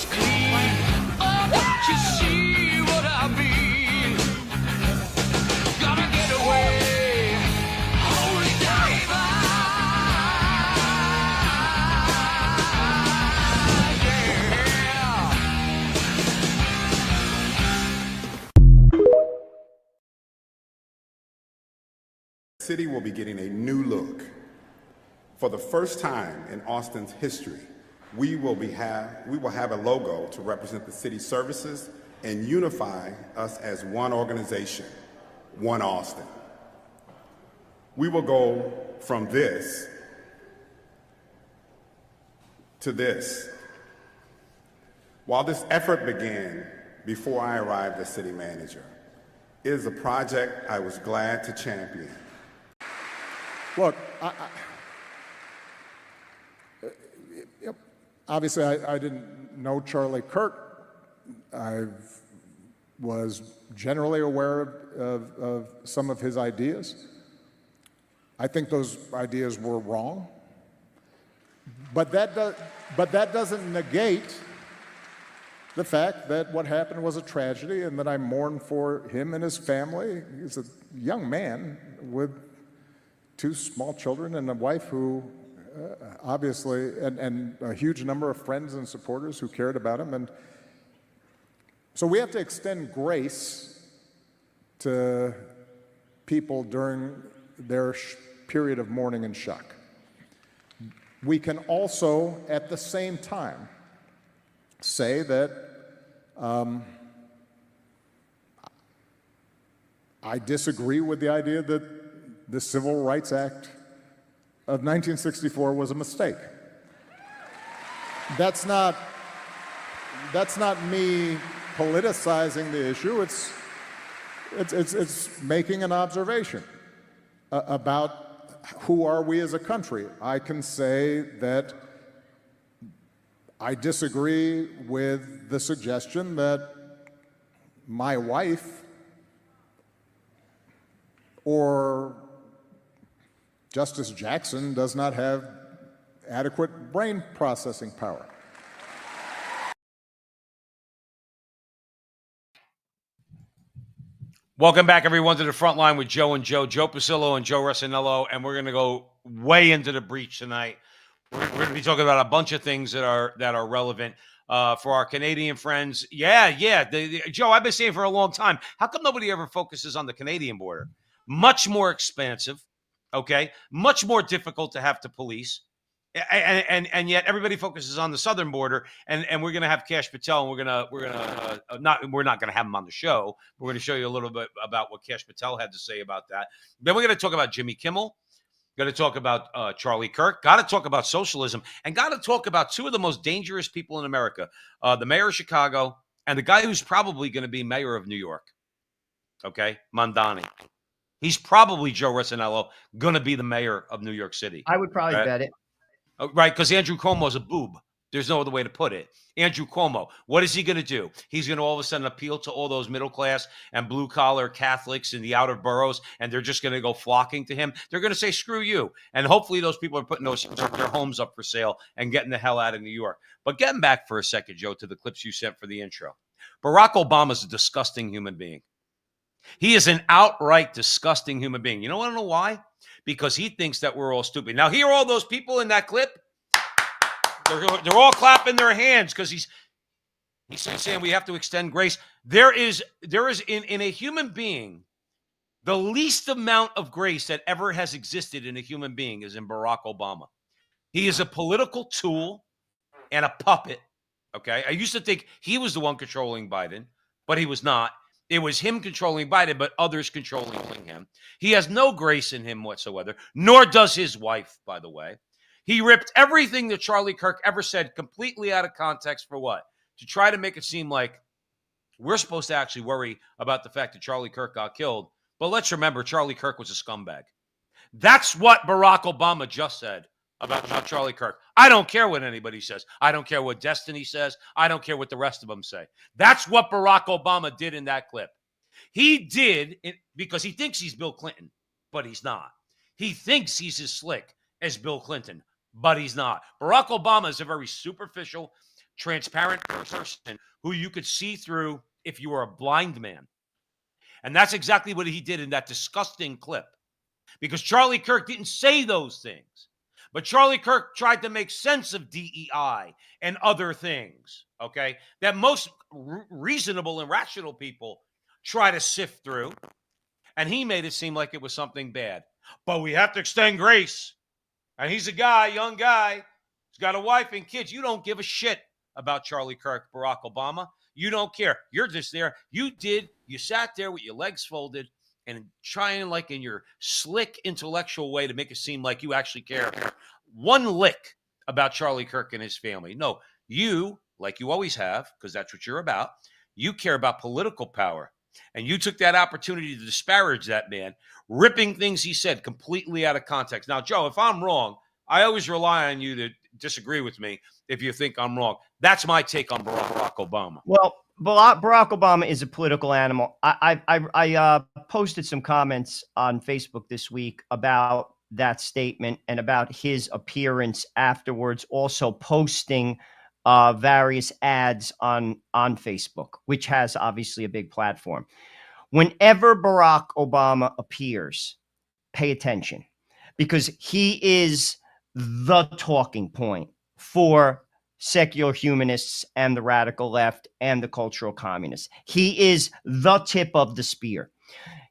is clean. Oh, don't you see what I mean? Gotta get away. Holy diver. The city will be getting a new look. For the first time in Austin's history, we will have a logo to represent the city's services and unify us as one organization, One Austin. We will go from this to this. While this effort began before I arrived as city manager, it is a project I was glad to champion. Look, obviously I didn't know Charlie Kirk. I was generally aware of some of his ideas. I think those ideas were wrong. But that doesn't negate the fact that what happened was a tragedy and that I mourn for him and his family. He's a young man with 2 small children and a wife who obviously, and a huge number of friends and supporters who cared about him. And so we have to extend grace to people during their period of mourning and shock. We can also, at the same time, say that I disagree with the idea that the Civil Rights Act of 1964 was a mistake. That's not me politicizing the issue. It's making an observation about who are we as a country. I can say that I disagree with the suggestion that my wife or Justice Jackson does not have adequate brain processing power. Welcome back, everyone, to the front line with Joe and Joe Pasillo and Joe Rossinello, and we're going to go way into the breach tonight. We're going to be talking about a bunch of things that are relevant for our Canadian friends. Yeah. Joe, I've been saying for a long time, how come nobody ever focuses on the Canadian border? Much more expansive, okay? Much more difficult to have to police. And yet everybody focuses on the southern border, and we're going to have Kash Patel, and we're not going to have him on the show. We're going to show you a little bit about what Kash Patel had to say about that. Then we're going to talk about Jimmy Kimmel. Got to talk about Charlie Kirk. Got to talk about socialism, and got to talk about 2 of the most dangerous people in America: the mayor of Chicago and the guy who's probably going to be mayor of New York. Okay, Mondani. He's probably, Joe Rossinello, going to be the mayor of New York City. I would probably bet it. Right, because Andrew Cuomo's a boob. There's no other way to put it. Andrew Cuomo, what is he going to do? He's going to all of a sudden appeal to all those middle-class and blue-collar Catholics in the outer boroughs, and they're just going to go flocking to him. They're going to say, screw you. And hopefully those people are putting their homes up for sale and getting the hell out of New York. But getting back for a second, Joe, to the clips you sent for the intro. Barack Obama is a disgusting human being. He is an outright disgusting human being. You know, I don't know why? Because he thinks that we're all stupid. Now, here are all those people in that clip. They're all clapping their hands because he's saying we have to extend grace. There is in a human being, the least amount of grace that ever has existed in a human being is in Barack Obama. He is a political tool and a puppet. Okay, I used to think he was the one controlling Biden, but he was not. It was him controlling Biden, but others controlling him. He has no grace in him whatsoever, nor does his wife, by the way. He ripped everything that Charlie Kirk ever said completely out of context for what? To try to make it seem like we're supposed to actually worry about the fact that Charlie Kirk got killed. But let's remember, Charlie Kirk was a scumbag. That's what Barack Obama just said about Charlie Kirk. I don't care what anybody says. I don't care what Destiny says. I don't care what the rest of them say. That's what Barack Obama did in that clip. He did it because he thinks he's Bill Clinton, but he's not. He thinks he's as slick as Bill Clinton, but he's not. Barack Obama is a very superficial, transparent person who you could see through if you were a blind man. And that's exactly what he did in that disgusting clip. Because Charlie Kirk didn't say those things. But Charlie Kirk tried to make sense of DEI and other things, okay, that most reasonable and rational people try to sift through. And he made it seem like it was something bad. But we have to extend grace. And he's a guy, young guy. He's got a wife and kids. You don't give a shit about Charlie Kirk, Barack Obama. You don't care. You're just there. You sat there with your legs folded and trying, like, in your slick intellectual way, to make it seem like you actually care one lick about Charlie Kirk and his family. No, you, like you always have, because that's what you're about, you care about political power. And you took that opportunity to disparage that man, ripping things he said completely out of context. Now, Joe, if I'm wrong, I always rely on you to disagree with me if you think I'm wrong. That's my take on Barack Obama. Well, Barack Obama is a political animal. I posted some comments on Facebook this week about that statement and about his appearance afterwards, also posting various ads on Facebook, which has obviously a big platform. Whenever Barack Obama appears, pay attention, because he is the talking point for secular humanists and the radical left and the cultural communists. He is the tip of the spear.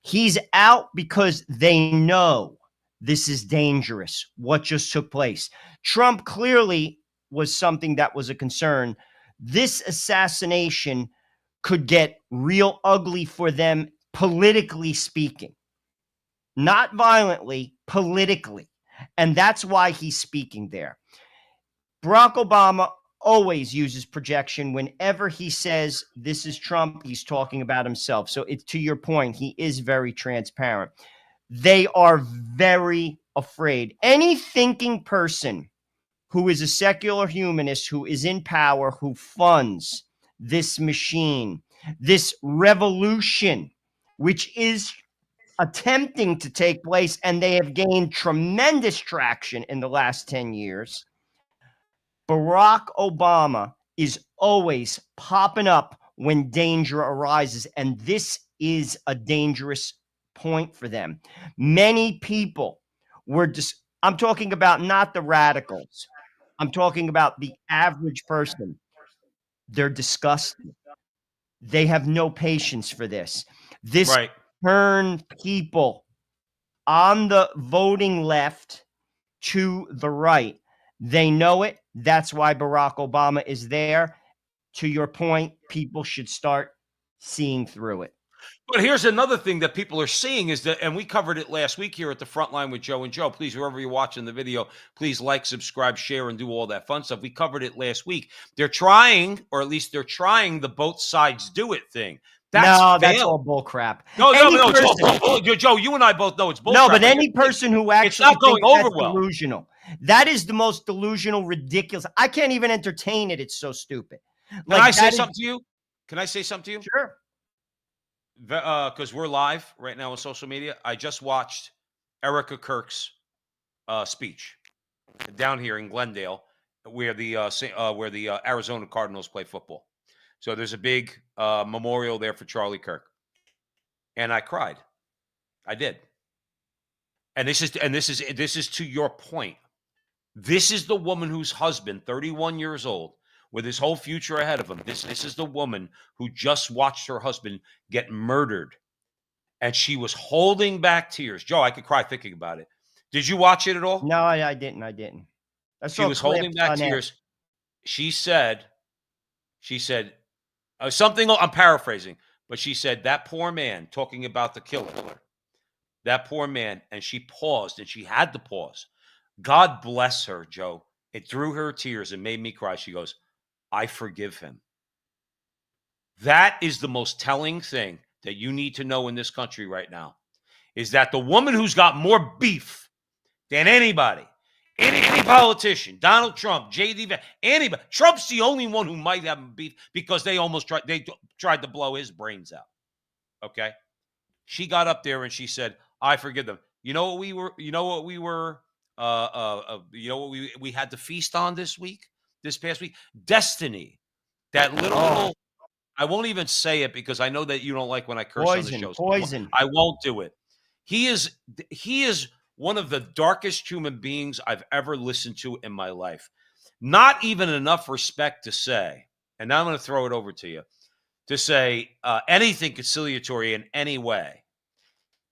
He's out because they know this is dangerous, what just took place. Trump clearly was something that was a concern. This assassination could get real ugly for them, politically speaking. Not violently, politically. And that's why he's speaking there. Barack Obama always uses projection. Whenever he says this is Trump, he's talking about himself. So it's, to your point, he is very transparent. They are very afraid. Any thinking person who is a secular humanist, who is in power, who funds this machine, this revolution, which is attempting to take place, and they have gained tremendous traction in the last 10 years. Barack Obama is always popping up when danger arises, and this is a dangerous point for them. Many people were I'm talking about not the radicals. I'm talking about the average person. They're disgusted. They have no patience for this. This turned people on the voting left to the right. They know it. That's why Barack Obama is there. To your point, people should start seeing through it. But here's another thing that people are seeing is that, and we covered it last week here at the front line with Joe and Joe. Please, whoever you're watching the video, please like, subscribe, share, and do all that fun stuff. We covered it last week. They're trying, or at least they're trying, the both sides do it thing. That's all bull crap. No, Joe, you and I both know it's bull crap. No, but any person who actually it's not going over well. Delusional. That is the most delusional, ridiculous. I can't even entertain it. It's so stupid. Can I say something to you? Can I say something to you? Sure. Because we're live right now on social media. I just watched Erica Kirk's speech down here in Glendale, where the Arizona Cardinals play football. So there's a big memorial there for Charlie Kirk, and I cried. I did. And this is to your point. This is the woman whose husband, 31 years old, with his whole future ahead of him. This is the woman who just watched her husband get murdered, and she was holding back tears. Joe, I could cry thinking about it. Did you watch it at all? No, I didn't. She was holding back tears. She said something, I'm paraphrasing, but she said, that poor man, talking about the killer, that poor man, and she paused, and she had to pause. God bless her, Joe. It drew her tears and made me cry. She goes, I forgive him. That is the most telling thing that you need to know in this country right now, is that the woman who's got more beef than anybody, any politician, Donald Trump, J.D. Vance, anybody. Trump's the only one who might have beef because they tried to blow his brains out. Okay? She got up there and she said, I forgive them. You know what we had to feast on this week? this past week? Destiny. That little I won't even say it because I know that you don't like when I curse on the show. So Poison. I won't do it. He is one of the darkest human beings I've ever listened to in my life. Not even enough respect to say, and now I'm going to throw it over to you, to say anything conciliatory in any way,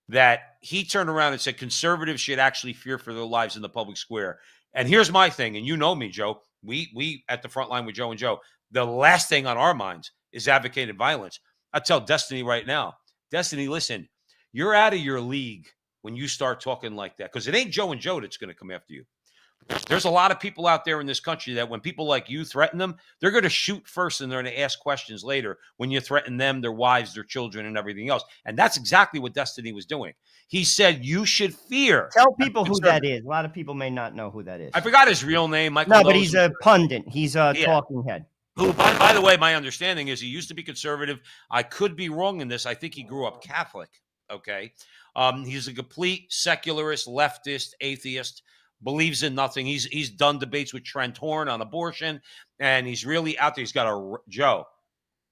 that he turned around and said conservatives should actually fear for their lives in the public square. And here's my thing, and you know me, Joe. We at the front line with Joe and Joe, the last thing on our minds is advocating violence. I tell Destiny right now, Destiny, listen, you're out of your league when you start talking like that, because it ain't Joe and Joe that's going to come after you. There's a lot of people out there in this country that when people like you threaten them, they're going to shoot first and they're going to ask questions later when you threaten them, their wives, their children, and everything else. And that's exactly what Destiny was doing. He said you should fear. Tell people who that is. A lot of people may not know who that is. I forgot his real name. Michael No, but knows he's him. a pundit. He's a talking head. Who, by the way, my understanding is he used to be conservative. I could be wrong in this. I think he grew up Catholic. Okay. He's a complete secularist, leftist, atheist, believes in nothing. He's done debates with Trent Horn on abortion, and he's really out there. He's got Joe,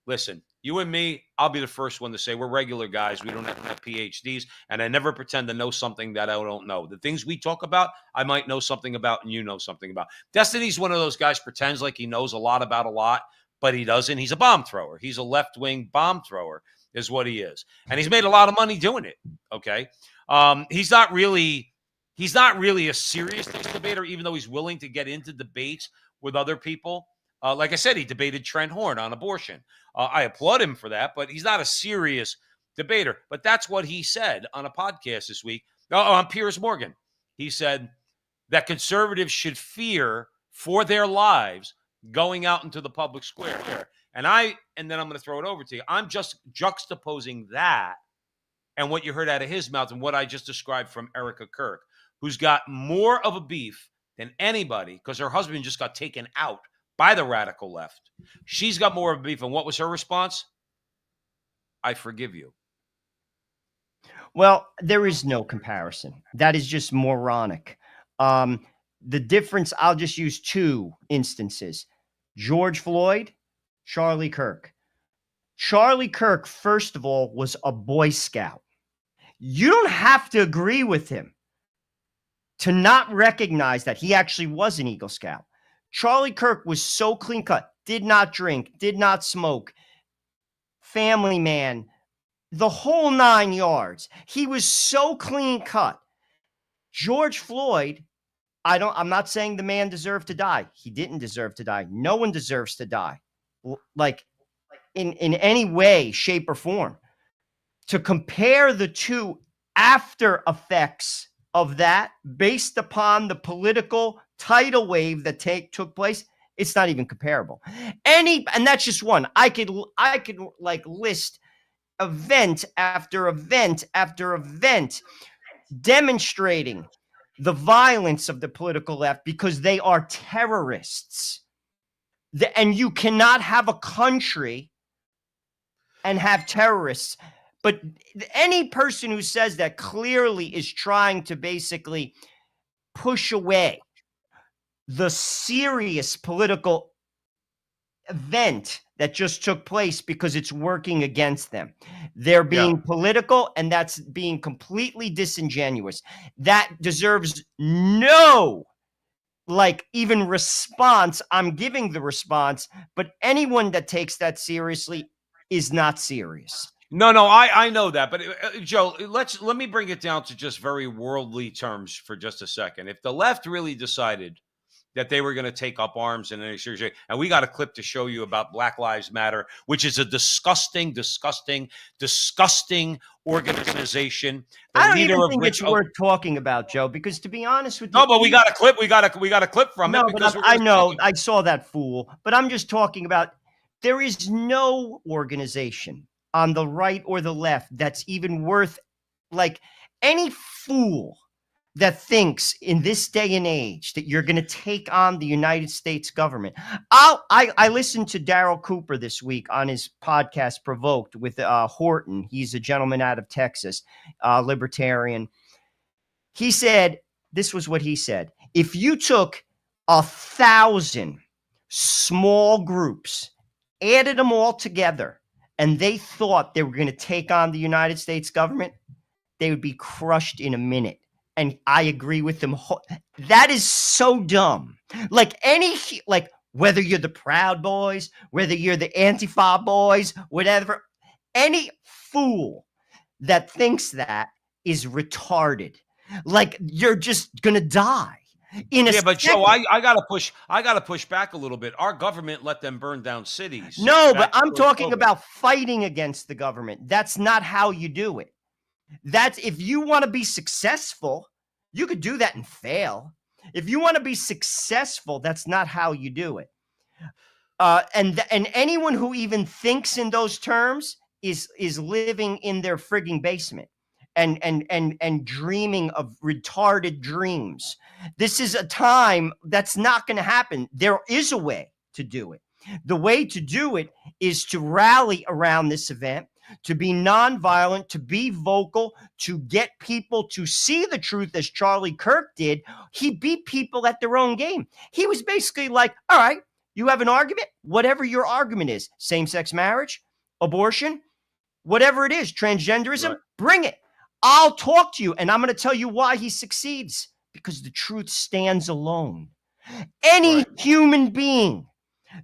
listen, you and me, I'll be the first one to say we're regular guys. We don't have PhDs, and I never pretend to know something that I don't know. The things we talk about, I might know something about, and you know something about. Destiny's one of those guys pretends like he knows a lot about a lot, but he doesn't. He's a bomb thrower. He's a left-wing bomb thrower is what he is. And he's made a lot of money doing it, okay? He's not really a serious debater, even though he's willing to get into debates with other people. Like I said, he debated Trent Horn on abortion. I applaud him for that, but he's not a serious debater. But that's what he said on a podcast this week. On Piers Morgan. He said that conservatives should fear for their lives going out into the public square. And then I'm going to throw it over to you. I'm just juxtaposing that and what you heard out of his mouth and what I just described from Erica Kirk, who's got more of a beef than anybody because her husband just got taken out by the radical left. She's got more of a beef. And what was her response? I forgive you. Well, there is no comparison. That is just moronic. The difference, I'll just use two instances. George Floyd, Charlie Kirk. Charlie Kirk, first of all, was a Boy Scout. You don't have to agree with him to not recognize that he actually was an Eagle Scout. Charlie Kirk was so clean cut, did not drink, did not smoke, family man, the whole 9 yards. He was so clean cut. George Floyd, I'm not saying the man deserved to die. He didn't deserve to die. No one deserves to die. Like in any way, shape, or form. To compare the two after effects of that based upon the political tidal wave that took place, it's not even comparable. And that's just one. I could like list event after event after event demonstrating the violence of the political left because they are terrorists. And you cannot have a country and have terrorists. But any person who says that clearly is trying to basically push away the serious political event that just took place because it's working against them. They're being political, and that's being completely disingenuous. That deserves no, even response. I'm giving the response, but anyone that takes that seriously is not serious. No, I know that, but Joe, let me bring it down to just very worldly terms for just a second. If the left really decided that they were going to take up arms in any serious way, and we got a clip to show you about Black Lives Matter, which is a disgusting organization. I don't even think it's worth talking about, Joe, because to be honest with you, no, but we got a clip. We got a clip from it. Because I know I saw that fool, but I'm just talking about there is no organization on the right or the left that's even worth any fool that thinks in this day and age that you're going to take on the United States government. I listened to Daryl Cooper this week on his podcast Provoked with Horton. He's a gentleman out of Texas, libertarian. He said, this was what he said. If you took 1,000 small groups, added them all together, and they thought they were going to take on the United States government, they would be crushed in a minute. And I agree with them. That is so dumb. Like whether you're the Proud Boys, whether you're the Antifa boys, whatever, any fool that thinks that is retarded. Like, you're just gonna die in a Yeah, but second. Joe, I gotta push back a little bit. Our government let them burn down cities. No, but back I'm before talking COVID. about fighting against the government. That's not how you do it. That's if you want to be successful, you could do that and fail. If you want to be successful, that's not how you do it. And anyone who even thinks in those terms is living in their frigging basement and dreaming of retarded dreams. This is a time that's not going to happen. There is a way to do it. The way to do it is to rally around this event, to be nonviolent, to be vocal, to get people to see the truth as Charlie Kirk did. He beat people at their own game. He was basically like, all right, you have an argument, whatever your argument is, same-sex marriage, abortion, whatever it is, transgenderism, Right. Bring it. I'll talk to you, and I'm going to tell you why he succeeds, because the truth stands alone. Any human being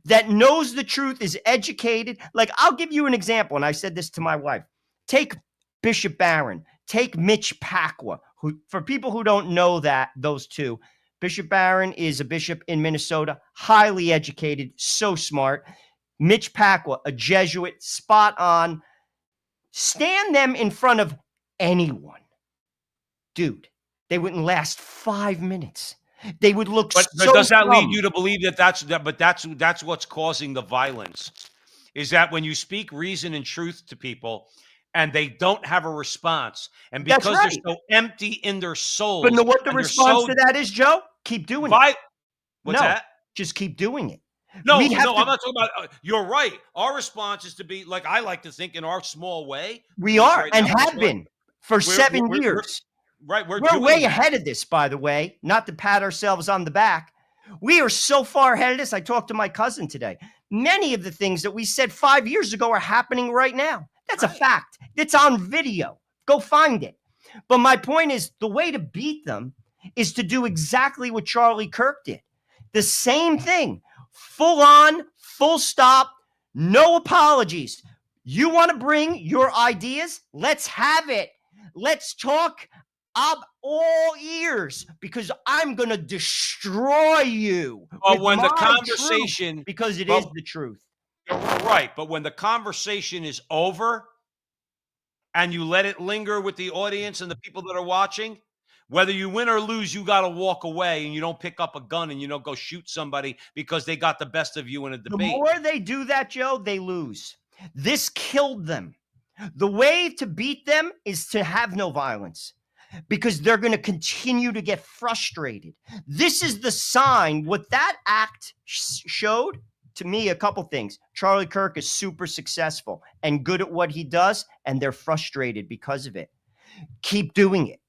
that knows the truth, is educated. Like, I'll give you an example, and I said this to my wife. Take Bishop Barron, take Mitch Pacwa, who, for people who don't know that, those two, Bishop Barron is a bishop in Minnesota, highly educated, so smart. Mitch Pacwa, a Jesuit, spot on. Stand them in front of anyone. Dude, they wouldn't last 5 minutes. They would look But so does that lead dumb. you to believe that that's what's causing the violence? Is that when you speak reason and truth to people and they don't have a response, and That's because right. they're so empty in their souls, But know what the and they're response so to that is, Joe? Keep doing it. What's No, that? just keep doing it. No, We have no, to- I'm not talking about. You're right. Our response is to be like I like to think in our small way. We which are right and now is have what- been for 7 we're- years. Right, we're We're doing way that. ahead of this, by the way, not to pat ourselves on the back. We are so far ahead of this. I talked to my cousin today. Many of the things that we said 5 years ago are happening right now. That's a fact. It's on video. Go find it. But my point is, the way to beat them is to do exactly what Charlie Kirk did. The same thing. Full on, full stop, no apologies. You want to bring your ideas? Let's have it. Let's talk. I'm all ears, because I'm going to destroy you. But with when the my conversation, truth, because it but- is the truth. You're right, but when the conversation is over and you let it linger with the audience and the people that are watching, whether you win or lose, you got to walk away and you don't pick up a gun and you don't go shoot somebody because they got the best of you in a The debate. more they do that, Joe, they lose. This killed them. The way to beat them is to have no violence, because they're going to continue to get frustrated. This is the sign. What that act showed to me, a couple things. Charlie Kirk is super successful and good at what he does, and they're frustrated because of it. Keep doing it.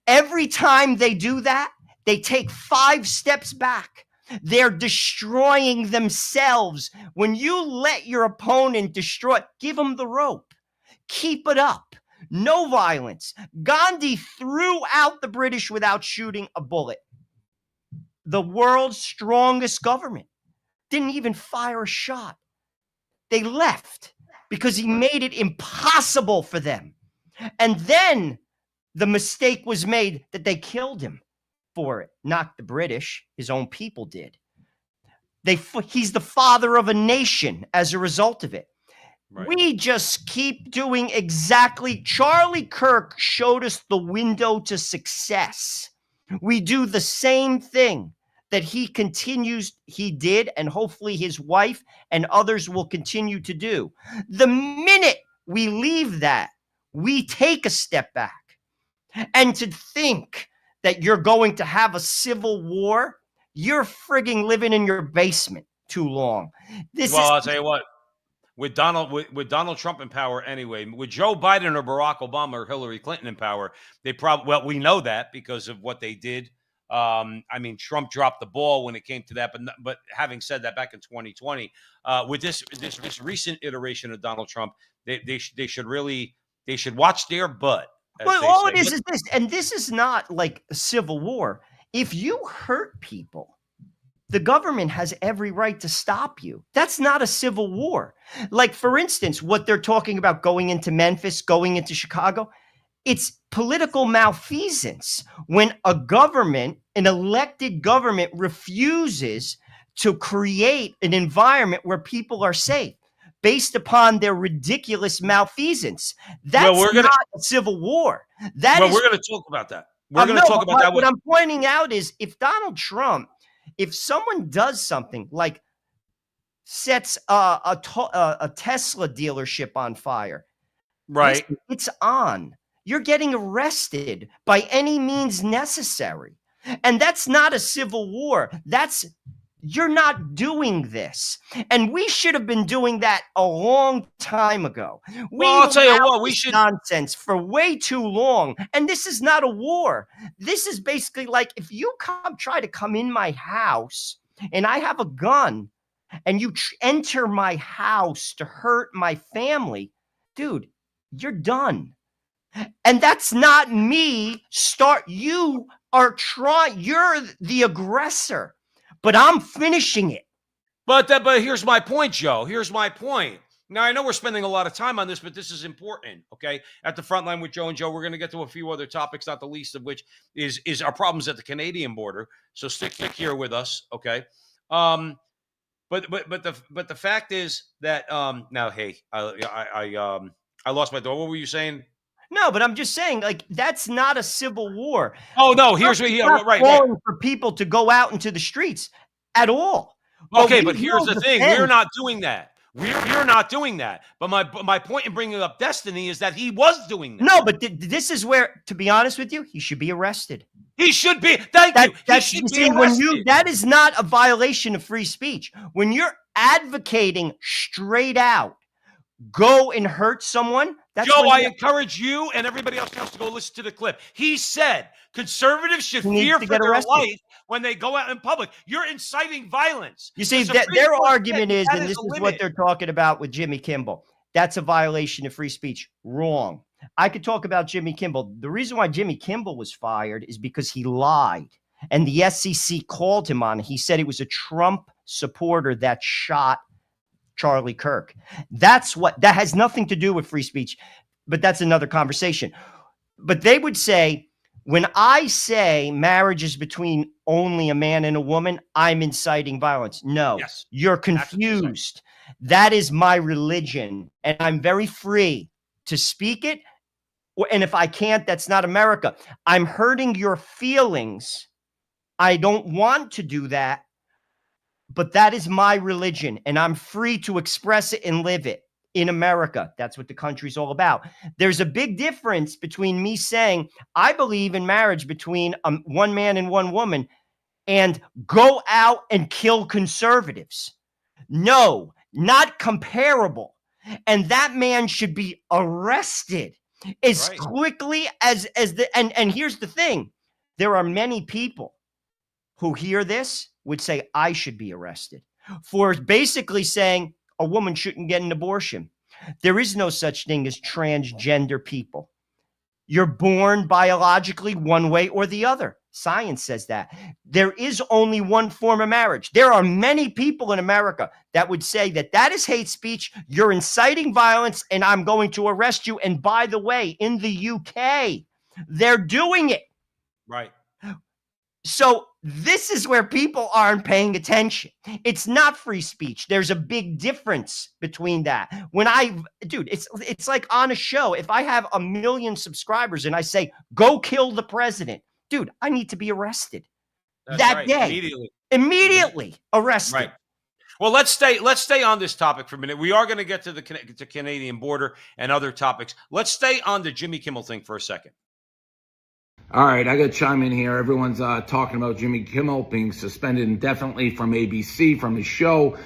Every time they do that, they take 5 steps back. They're destroying themselves. When you let your opponent destroy, give them the rope. Keep it up. No violence. Gandhi threw out the British without shooting a bullet. The world's strongest government didn't even fire a shot. They left because he made it impossible for them. And then the mistake was made that they killed him for it. Not the British. His own people did. He's the father of a nation as a result of it. Right. We just keep doing exactly. Charlie Kirk showed us the window to success. We do the same thing that he did, and hopefully his wife and others will continue to do. The minute we leave that, we take a step back. And to think that you're going to have a civil war, you're frigging living in your basement too long. I'll tell you what. With Donald Trump in power anyway, with Joe Biden or Barack Obama or Hillary Clinton in power, they probably, we know that because of what they did I mean, Trump dropped the ball when it came to that. But having said that, back in 2020, with this recent iteration of Donald Trump, they should watch their butt. Well, all it is this, and this is not like a civil war. If you hurt people, the government has every right to stop you. That's not a civil war. Like, for instance, what they're talking about going into Memphis, going into Chicago, it's political malfeasance when a government, an elected government, refuses to create an environment where people are safe based upon their ridiculous malfeasance. That's not a civil war. We're going to talk about that. We're going to talk about that. What I'm pointing out is if Donald Trump, if someone does something like sets a Tesla dealership on fire, right? Listen, it's on. You're getting arrested by any means necessary. And that's not a civil war. You're not doing this. And we should have been doing that a long time ago. I'll tell you what, we should nonsense for way too long. And this is not a war. This is basically like if you try to come in my house and I have a gun and you enter my house to hurt my family, dude, you're done. And that's not me. You are trying. You're the aggressor, but I'm finishing it. But here's my point, Joe. Here's my point. Now, I know we're spending a lot of time on this, but this is important, okay? At the front line with Joe and Joe, we're going to get to a few other topics, not the least of which is our problems at the Canadian border. So stick here with us, okay? But the fact is that now, hey, I lost my thought. What were you saying? No, but I'm just saying, like, that's not a civil war. Oh no, here's what. Right. Calling for people to go out into the streets at all. Okay, but here's the thing: we're not doing that. We're not doing that. But my point in bringing up Destiny is that he was doing that. No, but this is where, to be honest with you, he should be arrested. He should be. Thank you. He should be arrested. That is not a violation of free speech. When you're advocating straight out, go and hurt someone. Joe, I encourage you and everybody else to go listen to the clip. He said conservatives should fear for their life when they go out in public. You're inciting violence. You see, their argument is, and this is what they're talking about with Jimmy Kimmel, that's a violation of free speech. Wrong. I could talk about Jimmy Kimmel. The reason why Jimmy Kimmel was fired is because he lied. And the SEC called him on it. He said it was a Trump supporter that shot Charlie Kirk. That has nothing to do with free speech, but that's another conversation. But they would say, when I say marriage is between only a man and a woman, I'm inciting violence. No, yes, you're confused. That is my religion, and I'm very free to speak it. And if I can't, that's not America. I'm hurting your feelings. I don't want to do that. But that is my religion, and I'm free to express it and live it in America. That's what the country's all about. There's a big difference between me saying I believe in marriage between one man and one woman and go out and kill conservatives. No, not comparable. And that man should be arrested as quickly as and here's the thing. There are many people who hear this would say I should be arrested for basically saying a woman shouldn't get an abortion. There is no such thing as transgender people. You're born biologically one way or the other. Science says that. There is only one form of marriage. There are many people in America that would say that is hate speech. You're inciting violence and I'm going to arrest you. And by the way, in the UK, they're doing it. Right. So this is where people aren't paying attention. It's not free speech. There's a big difference between that. It's like on a show. If I have 1 million subscribers and I say, go kill the president, dude, I need to be arrested. That's that right. day. Immediately arrested. Right. Well, let's stay on this topic for a minute. We are going to get to the Canadian border and other topics. Let's stay on the Jimmy Kimmel thing for a second. All right, I got to chime in here. Everyone's talking about Jimmy Kimmel being suspended indefinitely from ABC, from his show,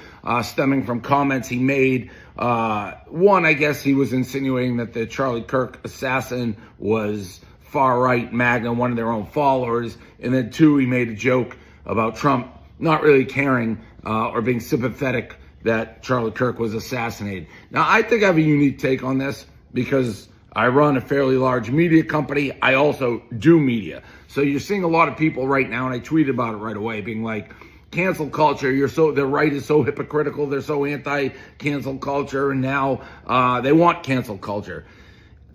stemming from comments he made. One, I guess he was insinuating that the Charlie Kirk assassin was far-right MAGA, one of their own followers. And then 2, he made a joke about Trump not really caring or being sympathetic that Charlie Kirk was assassinated. Now, I think I have a unique take on this because I run a fairly large media company. I also do media. So you're seeing a lot of people right now, and I tweeted about it right away, being like, cancel culture, the right is so hypocritical, they're so anti-cancel culture, and now they want cancel culture.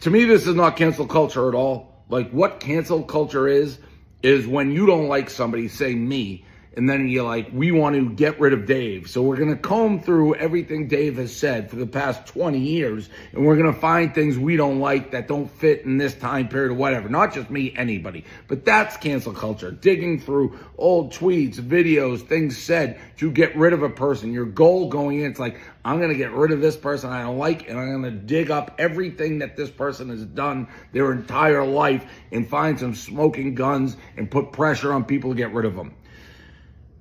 To me, this is not cancel culture at all. Like, what cancel culture is when you don't like somebody, say me, and then you're like, we want to get rid of Dave. So we're going to comb through everything Dave has said for the past 20 years, and we're going to find things we don't like that don't fit in this time period or whatever. Not just me, anybody. But that's cancel culture. Digging through old tweets, videos, things said to get rid of a person. Your goal going in, it's like, I'm going to get rid of this person I don't like, and I'm going to dig up everything that this person has done their entire life and find some smoking guns and put pressure on people to get rid of them.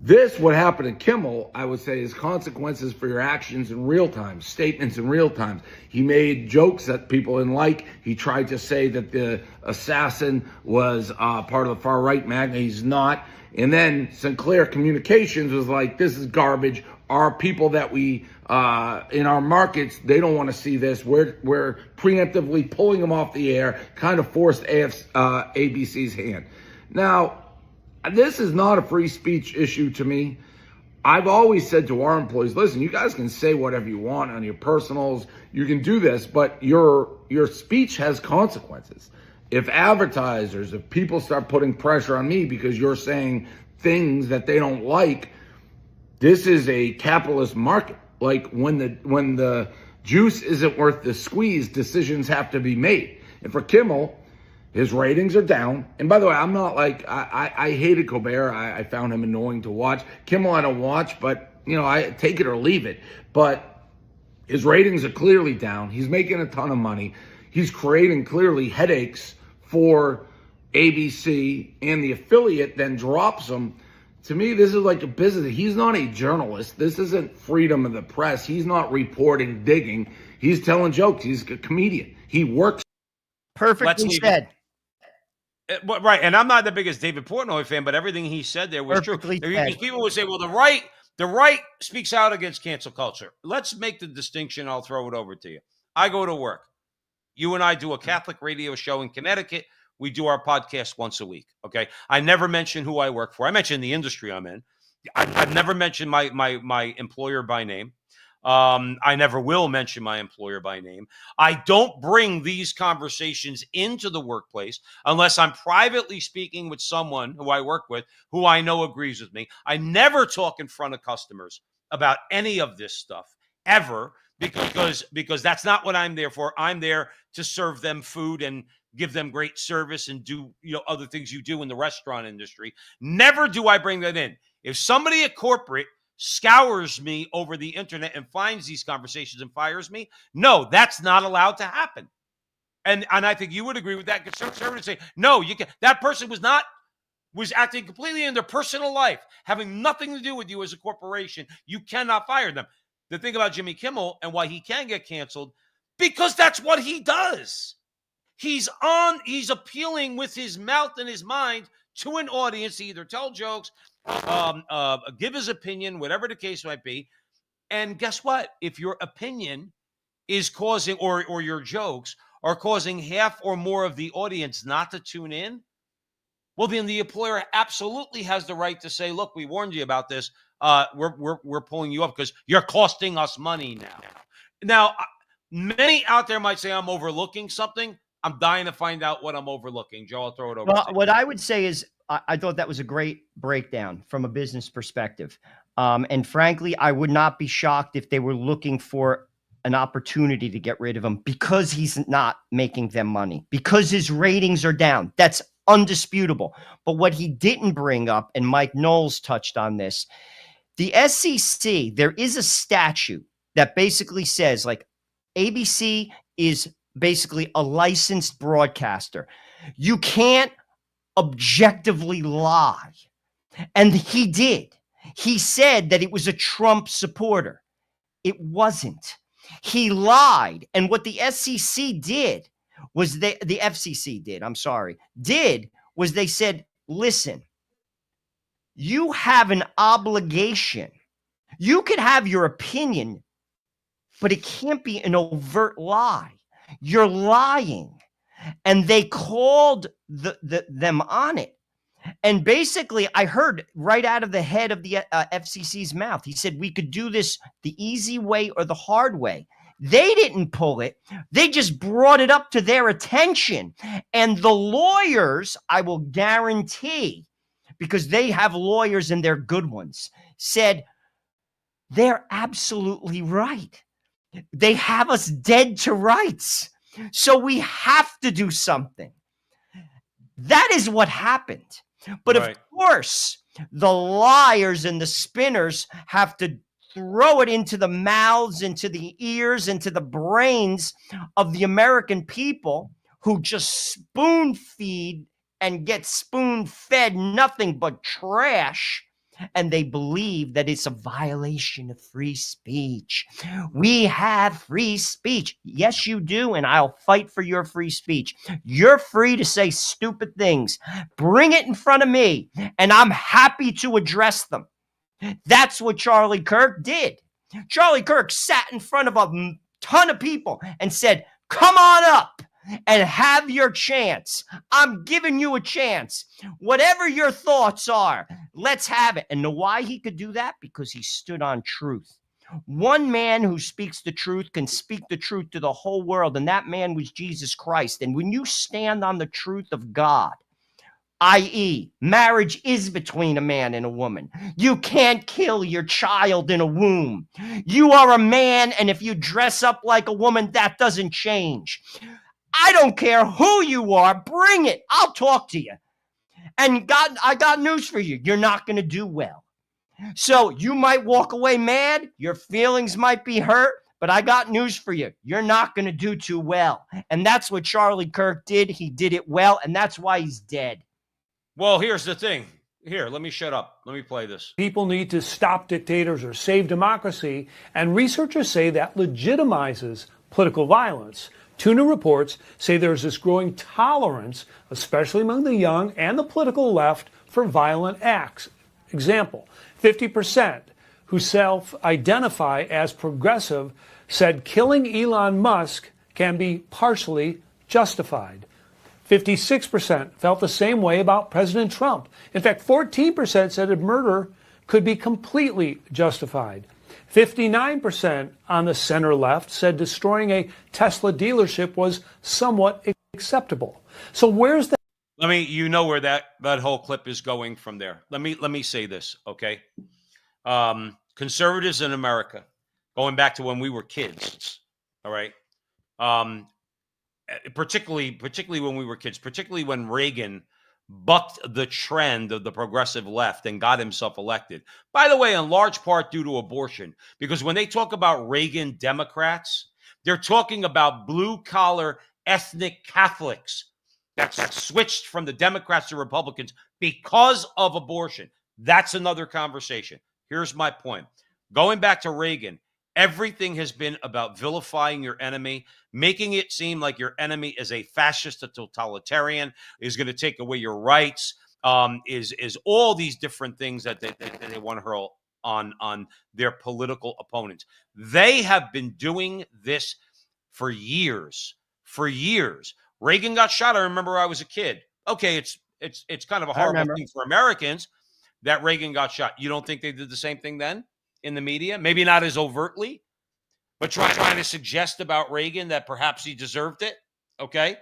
This, what happened to Kimmel, I would say, is consequences for your actions in real time, statements in real time. He made jokes that people didn't like. He tried to say that the assassin was part of the far-right MAGA. He's not. And then Sinclair Communications was like, this is garbage. Our people that we, in our markets, they don't want to see this. We're preemptively pulling them off the air, kind of forced ABC's hand. Now, this is not a free speech issue to me. I've always said to our employees, listen, you guys can say whatever you want on your personals. You can do this, but your speech has consequences. If advertisers, if people start putting pressure on me because you're saying things that they don't like, this is a capitalist market. Like when the juice isn't worth the squeeze, decisions have to be made. And for Kimmel, his ratings are down. And by the way, I'm not like, I hated Colbert. I found him annoying to watch. Kimmel I don't watch, but, I take it or leave it. But his ratings are clearly down. He's making a ton of money. He's creating clearly headaches for ABC, and the affiliate then drops him. To me, this is like a business. He's not a journalist. This isn't freedom of the press. He's not reporting, digging. He's telling jokes. He's a comedian. He works. Perfectly said. Right, and I'm not the biggest David Portnoy fan, but everything he said there was Perfectly true. said. Because people would say, well, the right speaks out against cancel culture. Let's make the distinction. I'll throw it over to you. I go to work. You and I do a Catholic radio show in Connecticut. We do our podcast once a week, okay? I never mention who I work for. I mention the industry I'm in. I've never mentioned my employer by name. I never will mention my employer by name. I don't bring these conversations into the workplace unless I'm privately speaking with someone who I work with who I know agrees with me. I never talk in front of customers about any of this stuff ever because that's not what I'm there for. I'm there to serve them food and give them great service and do other things you do in the restaurant industry. Never do I bring that in. If somebody at corporate scours me over the internet and finds these conversations and fires me, no, that's not allowed to happen. And I think you would agree with that. Conservatives say, no, you can. That person was acting completely in their personal life, having nothing to do with you as a corporation. You cannot fire them. The thing about Jimmy Kimmel and why he can get canceled, because that's what he does. He's appealing with his mouth and his mind to an audience to either tell jokes, give his opinion, whatever the case might be. And guess what? If your opinion is causing, or your jokes are causing half or more of the audience not to tune in, well, then the employer absolutely has the right to say, look, we warned you about this. We're pulling you up because you're costing us money now. Now, many out there might say I'm overlooking something. I'm dying to find out what I'm overlooking. Joe, I'll throw it over to you. What I would say is I thought that was a great breakdown from a business perspective. And frankly, I would not be shocked if they were looking for an opportunity to get rid of him because he's not making them money, because his ratings are down. That's undisputable. But what he didn't bring up, and Mike Knowles touched on this, the SEC, there is a statute that basically says, like, ABC is basically a licensed broadcaster. You can't objectively lie. And he did. He said that it was a Trump supporter. It wasn't. He lied. And what the SEC did was the FCC did, I'm sorry, was they said, listen, you have an obligation. You could have your opinion, but it can't be an overt lie. You're lying. And they called them on it. And basically, I heard right out of the head of the FCC's mouth, he said, we could do this the easy way or the hard way. They didn't pull it. They just brought it up to their attention. And the lawyers, I will guarantee, because they have lawyers and they're good ones, said, they're absolutely right. They have us dead to rights. So we have to do something. That is what happened. But Right. of course, the liars and the spinners have to throw it into the mouths, into the ears, into the brains of the American people who just spoon feed and get spoon fed nothing but trash. And they believe that it's a violation of free speech. We have free speech. Yes, you do. And I'll fight for your free speech. You're free to say stupid things. Bring it in front of me, and I'm happy to address them. That's what Charlie Kirk did. Charlie Kirk sat in front of a ton of people and said, come on up and have your chance. I'm giving you a chance. Whatever your thoughts are, let's have it. And know why he could do that? Because he stood on truth. One man who speaks the truth can speak the truth to the whole world, and that man was Jesus Christ. And when you stand on the truth of God, i.e., marriage is between a man and a woman. You can't kill your child in a womb. You are a man, and if you dress up like a woman, that doesn't change. I don't care who you are. Bring it. I'll talk to you. And I got news for you. You're not going to do well. So you might walk away mad. Your feelings might be hurt. But I got news for you. You're not going to do too well. And that's what Charlie Kirk did. He did it well. And that's why he's dead. Well, here's the thing. Here, let me shut up. Let me play this. People need to stop dictators or save democracy, and researchers say that legitimizes political violence. Tuna reports say there's this growing tolerance, especially among the young and the political left, for violent acts. Example, 50% who self-identify as progressive said killing Elon Musk can be partially justified. 56% felt the same way about President Trump. In fact, 14% said a murder could be completely justified. 59% on the center left said destroying a Tesla dealership was somewhat acceptable. So where's that? You know where that whole clip is going from there. Let me say this, okay? Conservatives in America, going back to when we were kids, all right? Particularly when we were kids, particularly when Reagan bucked the trend of the progressive left and got himself elected. By the way, in large part due to abortion, because when they talk about Reagan Democrats, they're talking about blue-collar ethnic Catholics that switched from the Democrats to Republicans because of abortion. That's another conversation. Here's my point. Going back to Reagan, everything has been about vilifying your enemy, making it seem like your enemy is a fascist, a totalitarian, is going to take away your rights, is all these different things that they want to hurl on their political opponents. They have been doing this for years. For years. Reagan got shot. I remember I was a kid. Okay, it's kind of a horrible thing for Americans that Reagan got shot. You don't think they did the same thing then in the media? Maybe not as overtly, but trying to suggest about Reagan that perhaps he deserved it. Okay,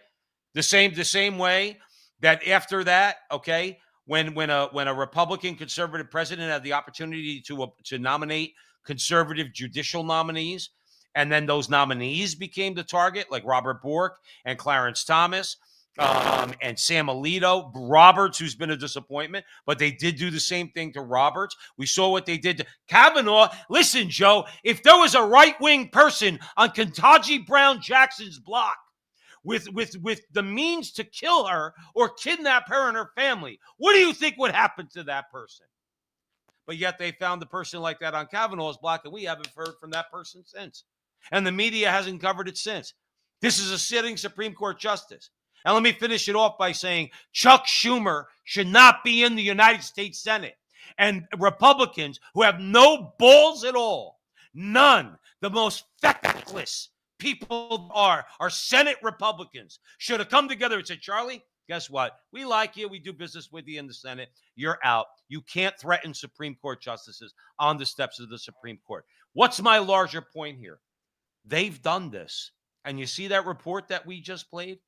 the same way that after that, okay, when a Republican conservative president had the opportunity to nominate conservative judicial nominees, and then those nominees became the target, like Robert Bork and Clarence Thomas and Sam Alito, Roberts, who's been a disappointment, but they did do the same thing to Roberts. We saw what they did to Kavanaugh. Listen, Joe, if there was a right-wing person on Ketanji Brown Jackson's block with the means to kill her or kidnap her and her family, what do you think would happen to that person? But yet they found the person like that on Kavanaugh's block, and we haven't heard from that person since. And the media hasn't covered it since. This is a sitting Supreme Court justice. And let me finish it off by saying Chuck Schumer should not be in the United States Senate. And Republicans who have no balls at all, none, the most feckless people are Senate Republicans, should have come together and said, Charlie, guess what? We like you. We do business with you in the Senate. You're out. You can't threaten Supreme Court justices on the steps of the Supreme Court. What's my larger point here? They've done this. And you see that report that we just played?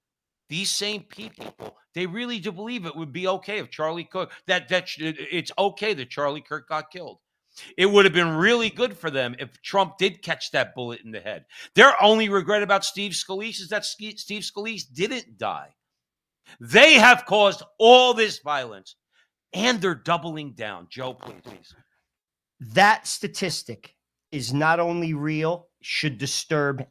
These same people, they really do believe it would be okay if Charlie Kirk, it's okay that Charlie Kirk got killed. It would have been really good for them if Trump did catch that bullet in the head. Their only regret about Steve Scalise is that Steve Scalise didn't die. They have caused all this violence, and they're doubling down. Joe, please. That statistic is not only real, should disturb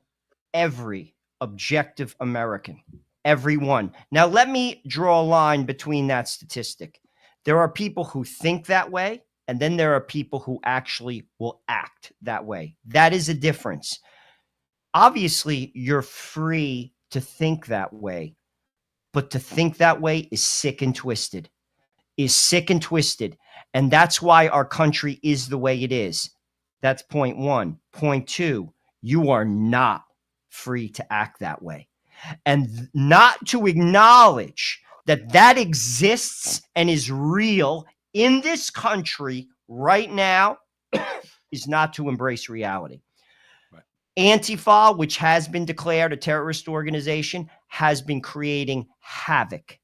every objective American. Everyone. Now, let me draw a line between that statistic. There are people who think that way, and then there are people who actually will act that way. That is a difference. Obviously, you're free to think that way, but to think that way is sick and twisted. And that's why our country is the way it is. That's point one. Point two, you are not free to act that way. And not to acknowledge that that exists and is real in this country right now is not to embrace reality. Right. Antifa, which has been declared a terrorist organization, has been creating havoc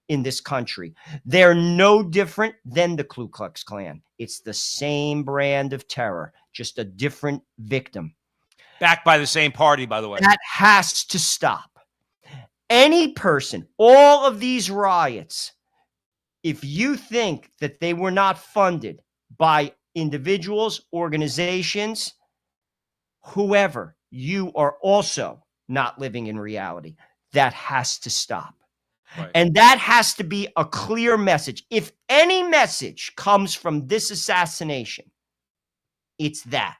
in this country. They're no different than the Ku Klux Klan. It's the same brand of terror, just a different victim. Backed by the same party, by the way. That has to stop. Any person, all of these riots, if you think that they were not funded by individuals, organizations, whoever, you are also not living in reality. That has to stop. Right. And that has to be a clear message. If any message comes from this assassination, it's that.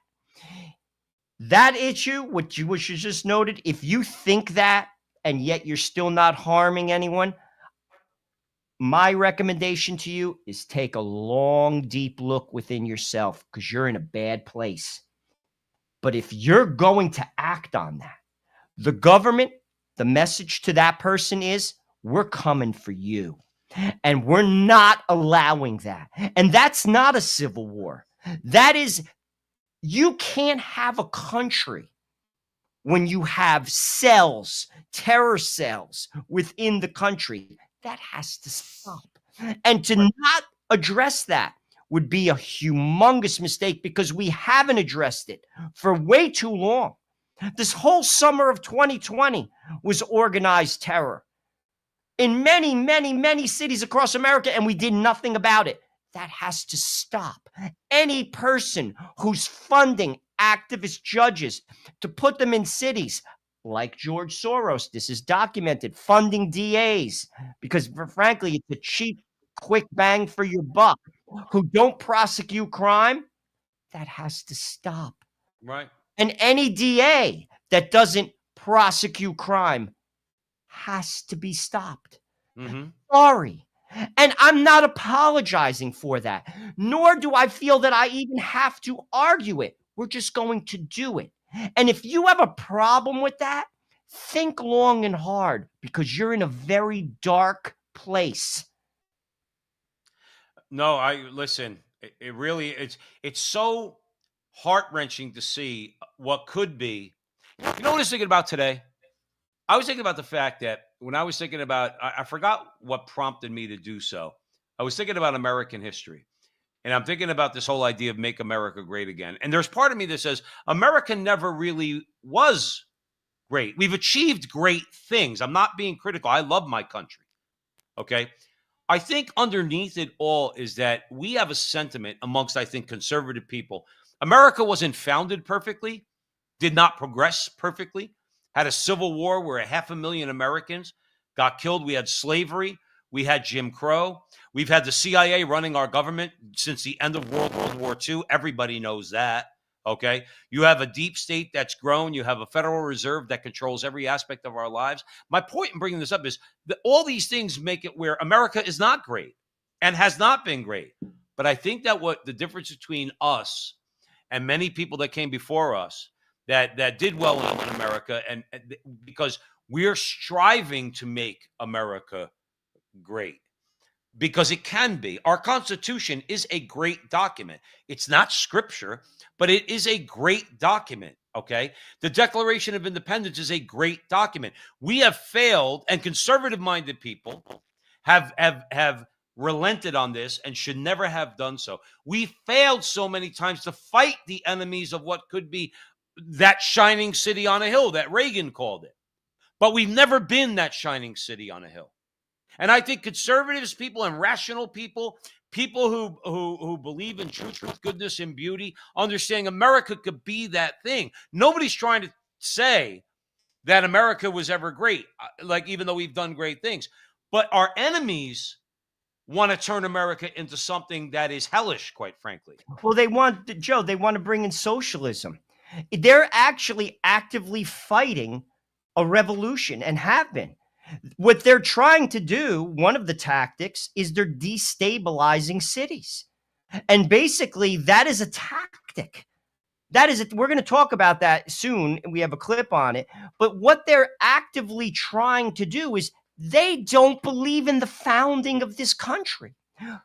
That issue, which you just noted, if you think that, and yet you're still not harming anyone, my recommendation to you is take a long, deep look within yourself, because you're in a bad place. But if you're going to act on that, the government, the message to that person is, we're coming for you. And we're not allowing that. And that's not a civil war. That is, you can't have a country when you have cells, terror cells within the country. That has to stop. And to not address that would be a humongous mistake, because we haven't addressed it for way too long. This whole summer of 2020 was organized terror in many, many, many cities across America, and we did nothing about it. That has to stop. Any person who's funding activist judges to put them in cities like George Soros, this is documented, funding DAs, because frankly, it's a cheap, quick bang for your buck, who don't prosecute crime, that has to stop. Right. And any DA that doesn't prosecute crime has to be stopped. Mm-hmm. Sorry. And I'm not apologizing for that, nor do I feel that I even have to argue it. We're just going to do it. And if you have a problem with that, think long and hard, because you're in a very dark place. No, listen, it really, it's so heart-wrenching to see what could be. You know what I was thinking about today? I was thinking about the fact that when I was thinking about, I forgot what prompted me to do so. I was thinking about American history. And I'm thinking about this whole idea of make America great again. And there's part of me that says America never really was great. We've achieved great things. I'm not being critical. I love my country. Okay. I think underneath it all is that we have a sentiment amongst, I think, conservative people. America wasn't founded perfectly, did not progress perfectly, had a civil war where 500,000 Americans got killed. We had slavery. We had Jim Crow. We've had the CIA running our government since the end of World War II. Everybody knows that. Okay. You have a deep state that's grown. You have a Federal Reserve that controls every aspect of our lives. My point in bringing this up is that all these things make it where America is not great and has not been great. But I think that what the difference between us and many people that came before us that did well in America, and because we're striving to make America great, because it can be. Our Constitution is a great document. It's not scripture, but it is a great document. Okay. The Declaration of Independence is a great document. We have failed, and conservative minded people have relented on this and should never have done so. We failed so many times to fight the enemies of what could be that shining city on a hill that Reagan called it. But we've never been that shining city on a hill. And I think conservatives, people and rational people, people who believe in truth, goodness, and beauty, understanding America could be that thing. Nobody's trying to say that America was ever great, like even though we've done great things. But our enemies want to turn America into something that is hellish, quite frankly. Well, they want to bring in socialism. They're actually actively fighting a revolution and have been. What they're trying to do, one of the tactics, is they're destabilizing cities. And basically, that is a tactic. We're going to talk about that soon. We have a clip on it. But what they're actively trying to do is they don't believe in the founding of this country.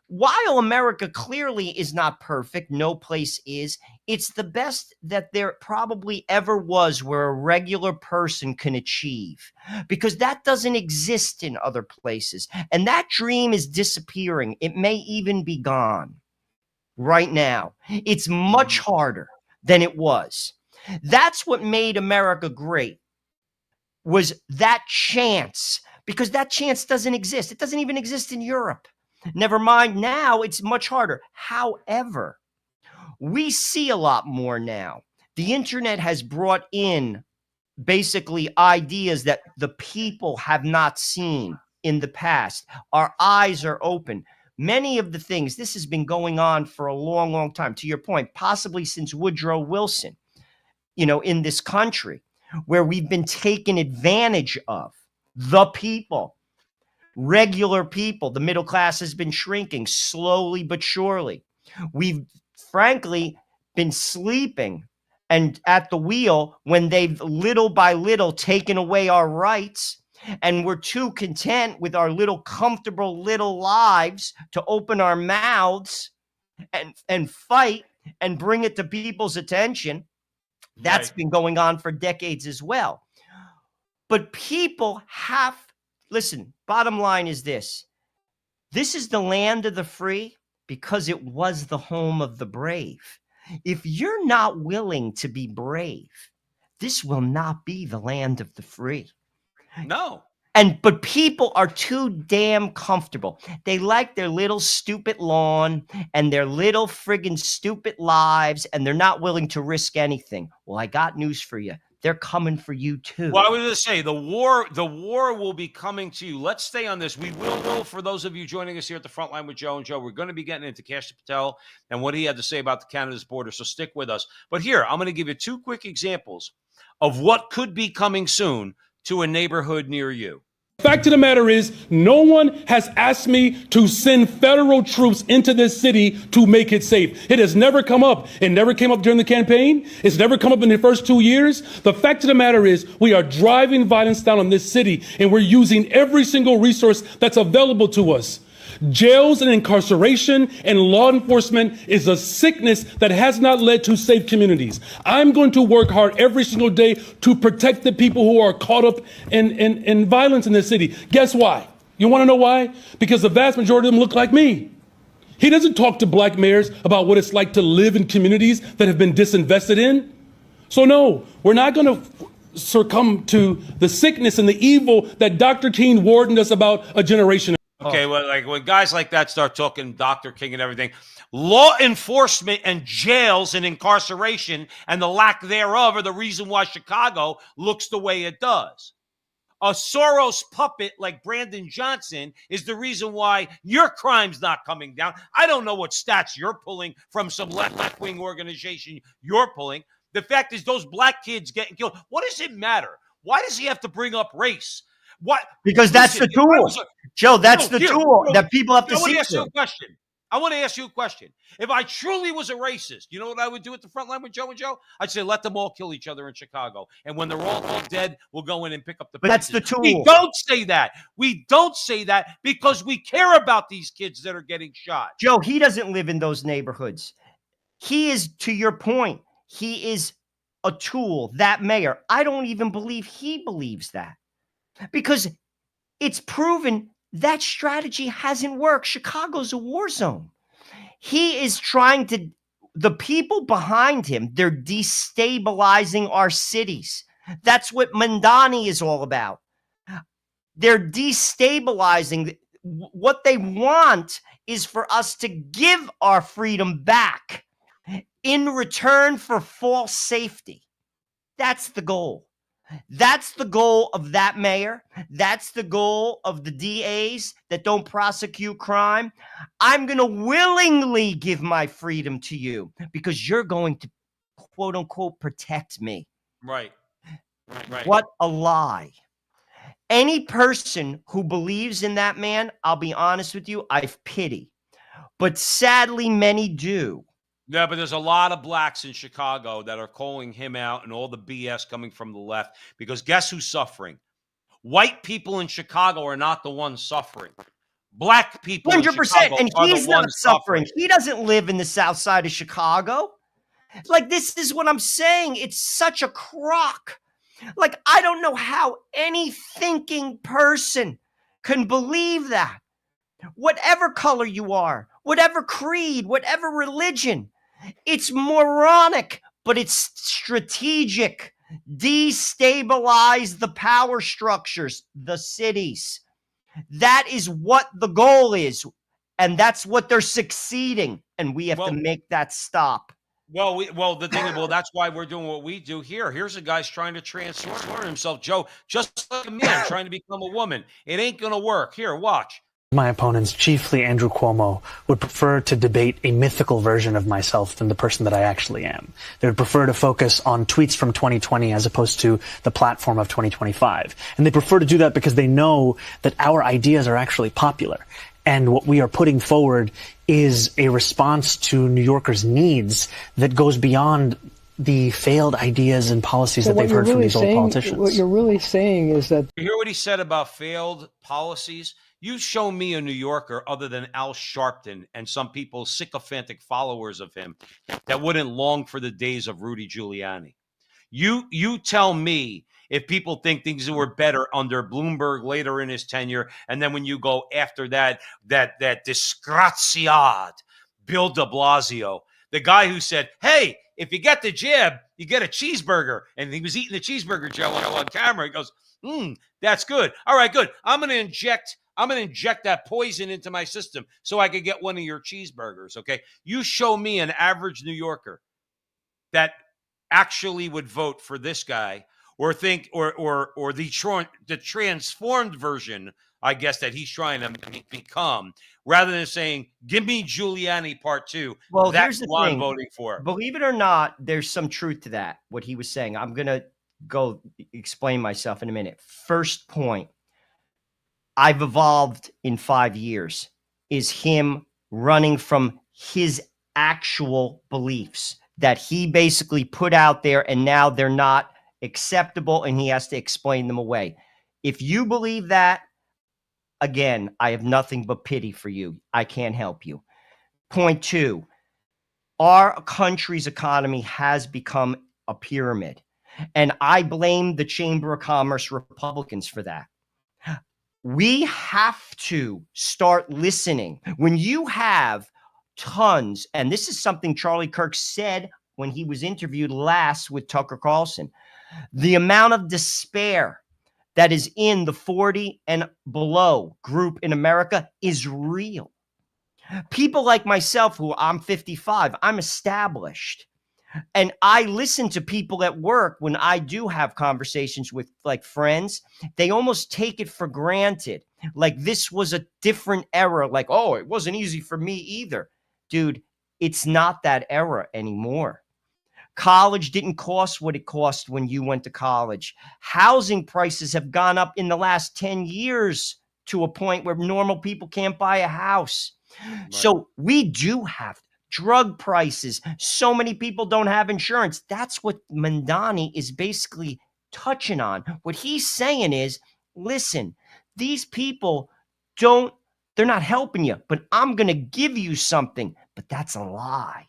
While America clearly is not perfect, no place is, it's the best that there probably ever was where a regular person can achieve, because that doesn't exist in other places. And that dream is disappearing. It may even be gone right now. It's much harder than it was. That's what made America great, was that chance, because that chance doesn't exist. It doesn't even exist in Europe. Never mind, now it's much harder. However, we see a lot more now. The internet has brought in basically ideas that the people have not seen in the past. Our eyes are open. Many of the things, this has been going on for a long, long time. To your point, possibly since Woodrow Wilson, in this country, where we've been taken advantage of, the people. Regular people, the middle class has been shrinking slowly but surely. We've frankly been sleeping and at the wheel when they've little by little taken away our rights, and we're too content with our little comfortable little lives to open our mouths and fight and bring it to people's attention. That's been going on for decades as well. But people listen, bottom line is this. This is the land of the free because it was the home of the brave. If you're not willing to be brave, this will not be the land of the free. No. But people are too damn comfortable. They like their little stupid lawn and their little friggin' stupid lives, and they're not willing to risk anything. Well, I got news for you. They're coming for you too. Well, I was going to say the war will be coming to you. Let's stay on this. We will go, for those of you joining us here at the front line with Joe and Joe, we're going to be getting into Kash Patel and what he had to say about the Canada's border. So stick with us. But here, I'm going to give you two quick examples of what could be coming soon to a neighborhood near you. Fact of the matter is, no one has asked me to send federal troops into this city to make it safe. It has never come up. It never came up during the campaign. It's never come up in the first 2 years. The fact of the matter is, we are driving violence down on this city, and we're using every single resource that's available to us. Jails and incarceration and law enforcement is a sickness that has not led to safe communities. I'm going to work hard every single day to protect the people who are caught up in violence in this city. Guess why? You want to know why? Because the vast majority of them look like me. He doesn't talk to black mayors about what it's like to live in communities that have been disinvested in. So no, we're not going to succumb to the sickness and the evil that Dr. King warned us about a generation ago. Okay, well, like when guys like that start talking Dr. King and everything, law enforcement and jails and incarceration and the lack thereof are the reason why Chicago looks the way it does. a Soros puppet like Brandon Johnson is the reason why your crime's not coming down. I don't know what stats you're pulling from some left-wing organization you're pulling. The fact is those black kids getting killed. What does it matter? Why does he have to bring up race? What? Because that's the tool. Joe, that's the tool that people have to see. I want to ask you a question. I want to ask you a question. If I truly was a racist, you know what I would do at the front line with Joe and Joe? I'd say, let them all kill each other in Chicago. And when they're all dead, we'll go in and pick up the pieces. That's the tool. We don't say that. We don't say that because we care about these kids that are getting shot. Joe, he doesn't live in those neighborhoods. He is, to your point, he is a tool, that mayor. I don't even believe he believes that because it's proven that strategy hasn't worked. Chicago's a war zone. He is trying to, the people behind him, they're destabilizing our cities. That's what Mandani is all about. They're destabilizing. What they want is for us to give our freedom back in return for false safety. That's the goal. That's the goal of that mayor. That's the goal of the DAs that don't prosecute crime. I'm going to willingly give my freedom to you because you're going to, quote unquote, protect me. Right. What a lie. Any person who believes in that man, I'll be honest with you, I've pity. But sadly, many do. Yeah, but there's a lot of blacks in Chicago that are calling him out and all the BS coming from the left because guess who's suffering? White people in Chicago are not the ones suffering. Black people 100%, in Chicago and are he's the not ones suffering. suffering. He doesn't live in the south side of Chicago. Like, this is what I'm saying. It's such a crock. Like, I don't know how any thinking person can believe that. Whatever color you are, whatever creed, whatever religion, it's moronic, but it's strategic. Destabilize the power structures, the cities. That is what the goal is. And that's what they're succeeding. And we have to make that stop. Well, that's why we're doing what we do here. Here's a guy's trying to transform himself, Joe, just like a man trying to become a woman. It ain't going to work. Here, watch. My opponents, chiefly Andrew Cuomo, would prefer to debate a mythical version of myself than the person that I actually am. They would prefer to focus on tweets from 2020 as opposed to the platform of 2025. And they prefer to do that because they know that our ideas are actually popular. And what we are putting forward is a response to New Yorkers' needs that goes beyond the failed ideas and policies that they've heard from these old politicians. What you're really saying is that... You hear what he said about failed policies? You show me a New Yorker other than Al Sharpton and some people sycophantic followers of him that wouldn't long for the days of Rudy Giuliani. You tell me if people think things were better under Bloomberg later in his tenure, and then when you go after that disgraziad, Bill de Blasio, the guy who said, hey, if you get the jab, you get a cheeseburger. And he was eating the cheeseburger, Joe, on camera. He goes, that's good. All right, good. I'm going to inject that poison into my system so I could get one of your cheeseburgers, okay? You show me an average New Yorker that actually would vote for this guy or think or the transformed version, I guess, that he's trying to become, rather than saying, give me Giuliani part 2. Well, that's here's the what thing. I'm voting for. Believe it or not, there's some truth to that, what he was saying. I'm going to go explain myself in a minute. First point, I've evolved in 5 years, is him running from his actual beliefs that he basically put out there, and now they're not acceptable and he has to explain them away. If you believe that, again, I have nothing but pity for you. I can't help you. Point 2, our country's economy has become a pyramid, and I blame the Chamber of Commerce Republicans for that. We have to start listening. When you have tons, and this is something Charlie Kirk said when he was interviewed last with Tucker Carlson, the amount of despair that is in the 40 and below group in America is real. People like myself, who I'm 55, I'm established. And I listen to people at work when I do have conversations with like friends, they almost take it for granted. Like this was a different era. Like, oh, it wasn't easy for me either. Dude, it's not that era anymore. College didn't cost what it cost when you went to college. Housing prices have gone up in the last 10 years to a point where normal people can't buy a house. Right. So we do have drug prices. So many people don't have insurance. That's what Mandani is basically touching on. What he's saying is, listen, these people they're not helping you, but I'm going to give you something. But that's a lie.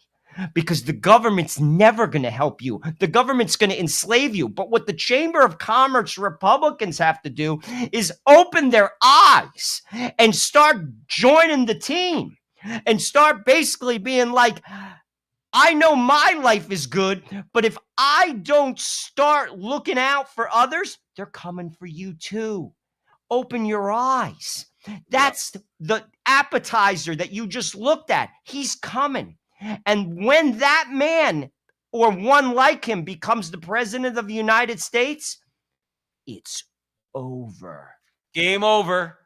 Because the government's never going to help you. The government's going to enslave you. But what the Chamber of Commerce Republicans have to do is open their eyes and start joining the team and start basically being like, I know my life is good, but if I don't start looking out for others, they're coming for you too. Open your eyes. That's the appetizer that you just looked at. He's coming. And when that man or one like him becomes the president of the United States, it's over. Game over.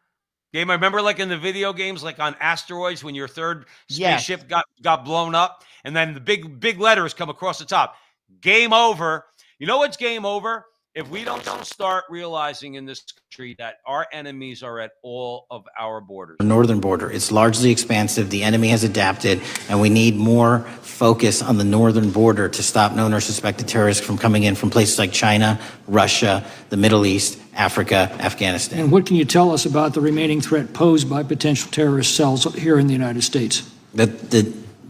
Game. I remember like in the video games, like on asteroids, when your third spaceship got blown up, and then the big letters come across the top. Game over. You know what's game over? If we don't start realizing in this country that our enemies are at all of our borders. The northern border, it's largely expansive. The enemy has adapted, and we need more focus on the northern border to stop known or suspected terrorists from coming in from places like China, Russia, the Middle East, Africa, Afghanistan. And what can you tell us about the remaining threat posed by potential terrorist cells here in the United States?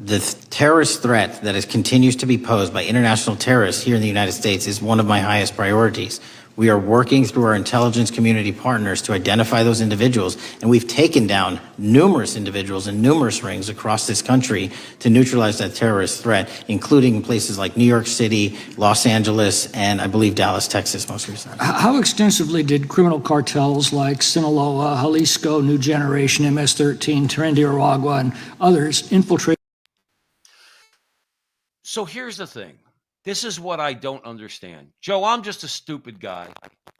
The terrorist threat that continues to be posed by international terrorists here in the United States is one of my highest priorities. We are working through our intelligence community partners to identify those individuals, and we've taken down numerous individuals in numerous rings across this country to neutralize that terrorist threat, including places like New York City, Los Angeles, and I believe Dallas, Texas most recently. How extensively did criminal cartels like Sinaloa, Jalisco, New Generation, MS-13, Tren de Aragua, and others infiltrate? So here's the thing. This is what I don't understand. Joe, I'm just a stupid guy,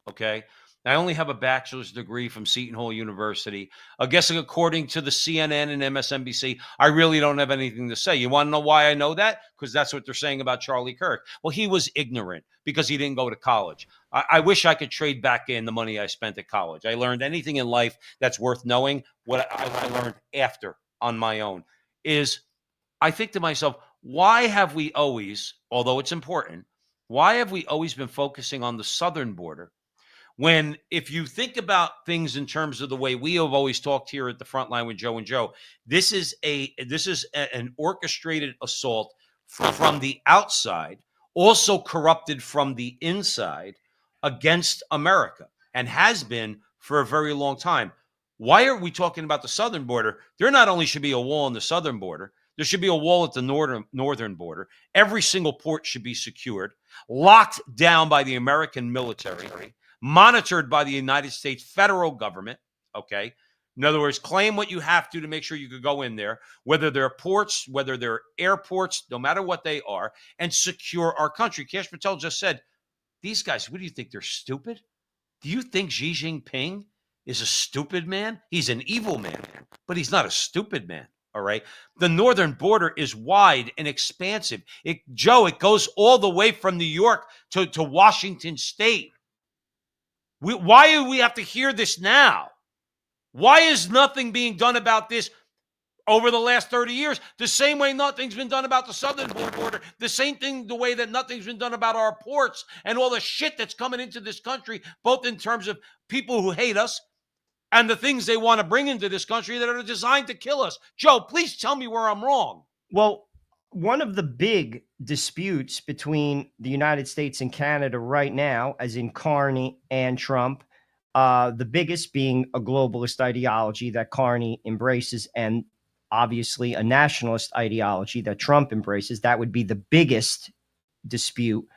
okay? I only have a bachelor's degree from Seton Hall University. I guess according to the CNN and MSNBC, I really don't have anything to say. You want to know why I know that? Because that's what they're saying about Charlie Kirk. Well, he was ignorant because he didn't go to college. I wish I could trade back in the money I spent at college. I learned anything in life that's worth knowing. What I learned after on my own is I think to myself, why have we always, although it's important, why have we always been focusing on the southern border when, if you think about things in terms of the way we have always talked here at the front line with Joe and Joe, this is an orchestrated assault from the outside, also corrupted from the inside against America, and has been for a very long time. Why are we talking about the southern border? There not only should be a wall on the southern border, there should be a wall at the northern border. Every single port should be secured, locked down by the American military, monitored by the United States federal government, okay? In other words, claim what you have to make sure you could go in there, whether they're ports, whether they're airports, no matter what they are, and secure our country. Kash Patel just said, these guys, what do you think? They're stupid? Do you think Xi Jinping is a stupid man? He's an evil man, but he's not a stupid man. All right. The northern border is wide and expansive. Joe, it goes all the way from New York to Washington State. Why do we have to hear this now? Why is nothing being done about this over the last 30 years? The same way nothing's been done about the southern border. The same thing, the way that nothing's been done about our ports and all the shit that's coming into this country, both in terms of people who hate us and the things they want to bring into this country that are designed to kill us. Joe, please tell me where I'm wrong. Well, one of the big disputes between the United States and Canada right now, as in Carney and Trump, the biggest being a globalist ideology that Carney embraces, and obviously a nationalist ideology that Trump embraces. That would be the biggest dispute.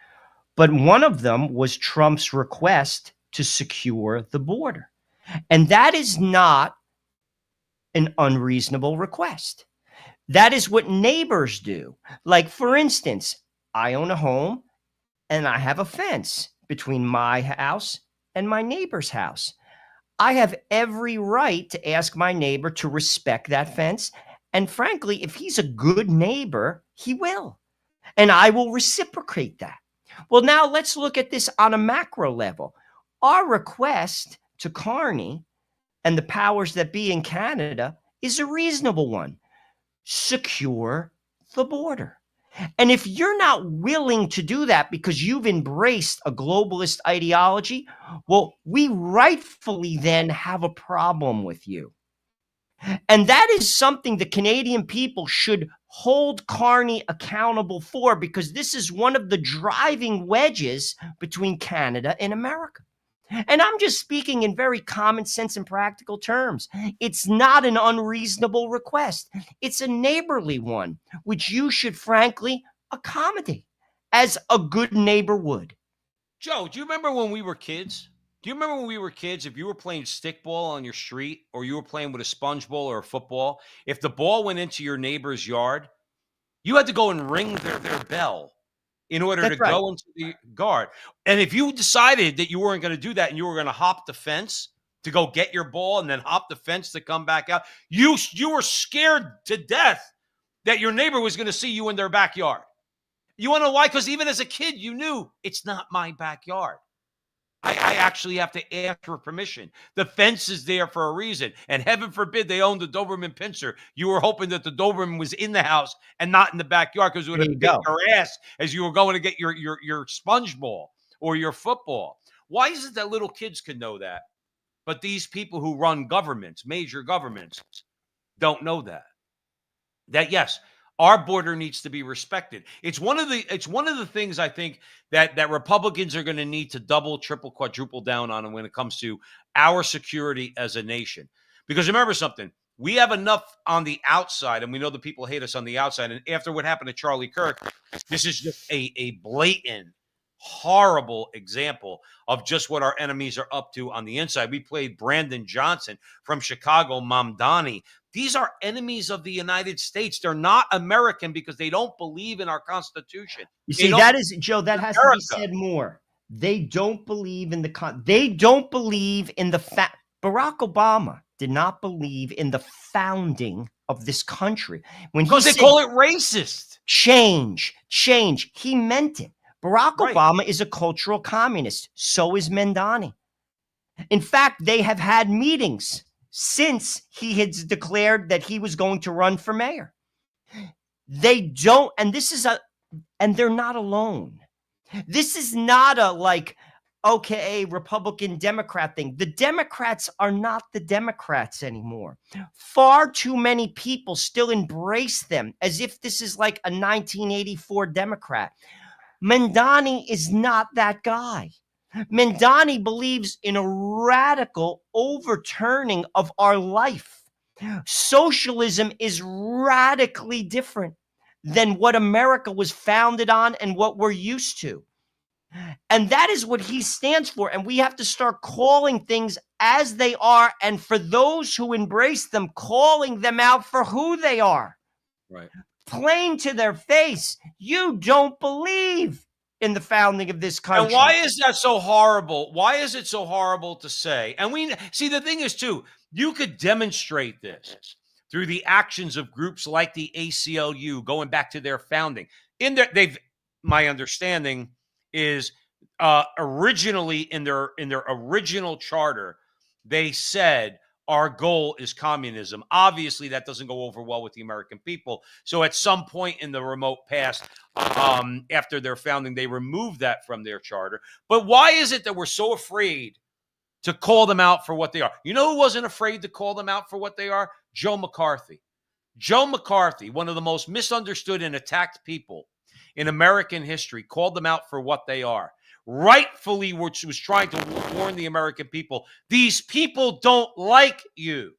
But one of them was Trump's request to secure the border. And that is not an unreasonable request. That is what neighbors do. Like, for instance, I own a home and I have a fence between my house and my neighbor's house. I have every right to ask my neighbor to respect that fence. And frankly, if he's a good neighbor, he will. And I will reciprocate that. Well, now let's look at this on a macro level. Our request to Carney and the powers that be in Canada is a reasonable one. Secure the border. And if you're not willing to do that because you've embraced a globalist ideology, well, we rightfully then have a problem with you. And that is something the Canadian people should hold Carney accountable for, because this is one of the driving wedges between Canada and America. And I'm just speaking in very common sense and practical terms. It's not an unreasonable request. It's a neighborly one, which you should frankly accommodate as a good neighbor would. Joe, do you remember when we were kids? Do you remember when we were kids, if you were playing stickball on your street or you were playing with a sponge ball or a football, if the ball went into your neighbor's yard, you had to go and ring their bell in order to go into the guard. And if you decided that you weren't going to do that and you were going to hop the fence to go get your ball and then hop the fence to come back out, you were scared to death that your neighbor was going to see you in their backyard. You want to know why? Because even as a kid, you knew it's not my backyard. I actually have to ask for permission. The fence is there for a reason. And heaven forbid they owned the Doberman Pinscher. You were hoping that the Doberman was in the house and not in the backyard, because it would have bit your ass as you were going to get your sponge ball or your football. Why is it that little kids can know that, but these people who run governments, major governments, don't know that? That, yes, our border needs to be respected. It's one of the things I think that Republicans are going to need to double, triple, quadruple down on when it comes to our security as a nation. Because remember something, we have enough on the outside, and we know the people hate us on the outside. And after what happened to Charlie Kirk, this is just a blatant, horrible example of just what our enemies are up to on the inside. We played Brandon Johnson from Chicago, Mamdani. These are enemies of the United States. They're not American because they don't believe in our Constitution. You see, that is, Joe, that has to be said more. They don't believe in they don't believe in the fact. Barack Obama did not believe in the founding of this country. Because they call it racist. Change. He meant it. Barack Obama is a cultural communist. So is Mamdani. In fact, they have had meetings since he had declared that he was going to run for mayor. They don't, and they're not alone. This is not a Republican Democrat thing. The Democrats are not the Democrats anymore. Far too many people still embrace them as if this is like a 1984 Democrat. Mamdani is not that guy. Mamdani believes in a radical overturning of our life. Socialism is radically different than what America was founded on and what we're used to. And that is what he stands for. And we have to start calling things as they are. And for those who embrace them, calling them out for who they are. Right. Plain to their face, you don't believe in the founding of this country. And why is that so horrible? Why is it so horrible to say? And we see, the thing is too, you could demonstrate this through the actions of groups like the ACLU going back to their founding. My understanding is originally in their original charter, they said our goal is communism. Obviously, that doesn't go over well with the American people. So at some point in the remote past, after their founding, they removed that from their charter. But why is it that we're so afraid to call them out for what they are? You know who wasn't afraid to call them out for what they are? Joe McCarthy. Joe McCarthy, one of the most misunderstood and attacked people in American history, called them out for what they are. Rightfully, which was trying to warn the American people, these people don't like you.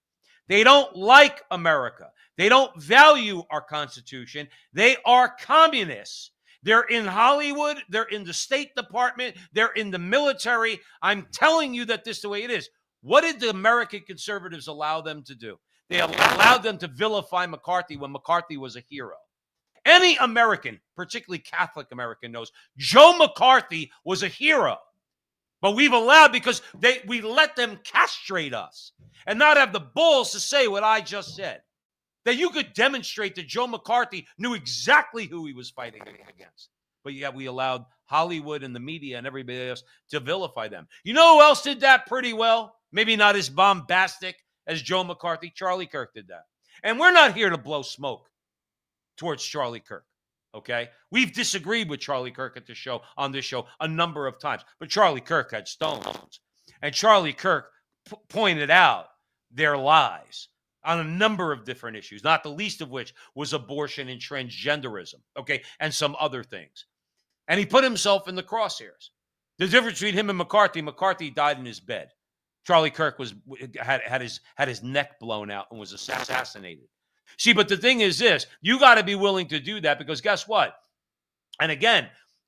They don't like America. They don't value our Constitution. They are communists. They're in Hollywood. They're in the State Department. They're in the military. I'm telling you that this is the way it is. What did the American conservatives allow them to do? They allowed them to vilify McCarthy when McCarthy was a hero. Any American, particularly Catholic American, knows Joe McCarthy was a hero. But we've allowed, because we let them castrate us and not have the balls to say what I just said. That you could demonstrate that Joe McCarthy knew exactly who he was fighting against. But yet we allowed Hollywood and the media and everybody else to vilify them. You know who else did that pretty well? Maybe not as bombastic as Joe McCarthy. Charlie Kirk did that. And we're not here to blow smoke towards Charlie Kirk. Okay, we've disagreed with Charlie Kirk on this show a number of times, but Charlie Kirk had stones, and Charlie Kirk pointed out their lies on a number of different issues, not the least of which was abortion and transgenderism, okay, and some other things. And he put himself in the crosshairs. The difference between him and McCarthy died in his bed. Charlie Kirk had his neck blown out and was assassinated. See, but the thing is this, you got to be willing to do that, because guess what? And again,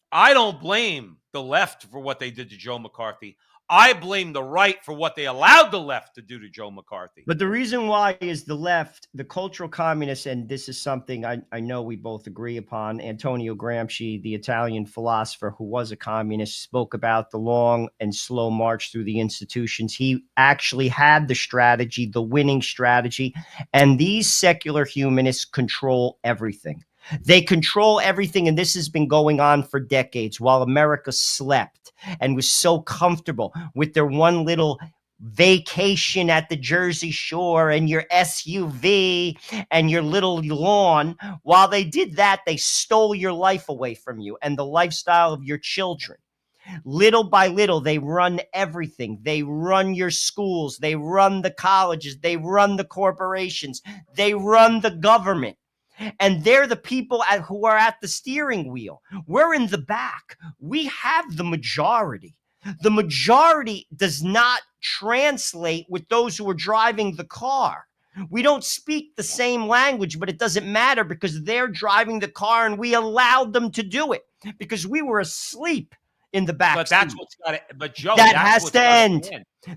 I don't blame the left for what they did to Joe McCarthy. I blame the right for what they allowed the left to do to Joe McCarthy. But the reason why is the left, the cultural communists, and this is something I know we both agree upon. Antonio Gramsci, the Italian philosopher who was a communist, spoke about the long and slow march through the institutions. He actually had the strategy, the winning strategy, and these secular humanists control everything. They control everything, and this has been going on for decades while America slept and was so comfortable with their one little vacation at the Jersey Shore and your SUV and your little lawn. While they did that, they stole your life away from you and the lifestyle of your children. Little by little, they run everything. They run your schools. They run the colleges. They run the corporations. They run the government. And they're the people who are at the steering wheel. We're in the back. We have the majority. The majority does not translate with those who are driving the car. We don't speak the same language, but it doesn't matter because they're driving the car and we allowed them to do it because we were asleep in the back. But that's what's got to. But Joe, that has to end.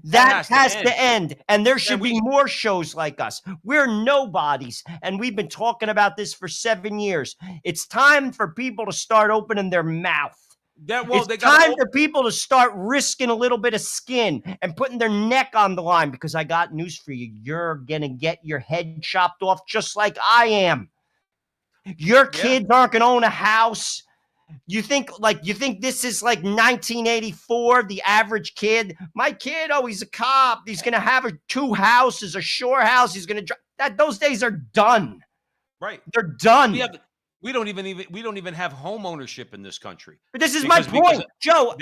That has to end. And there should be more shows like us. We're nobodies. And we've been talking about this for 7 years. It's time for people to start opening their mouth. It's time for people to start risking a little bit of skin and putting their neck on the line, because I got news for you. You're going to get your head chopped off just like I am. Your kids aren't going to own a house. You think this is like 1984, the average kid? My kid, he's a cop. He's going to have 2 houses, a shore house. He's going to drive. Those days are done. Right. They're done. We don't even have home ownership in this country. But this is my point, Joe.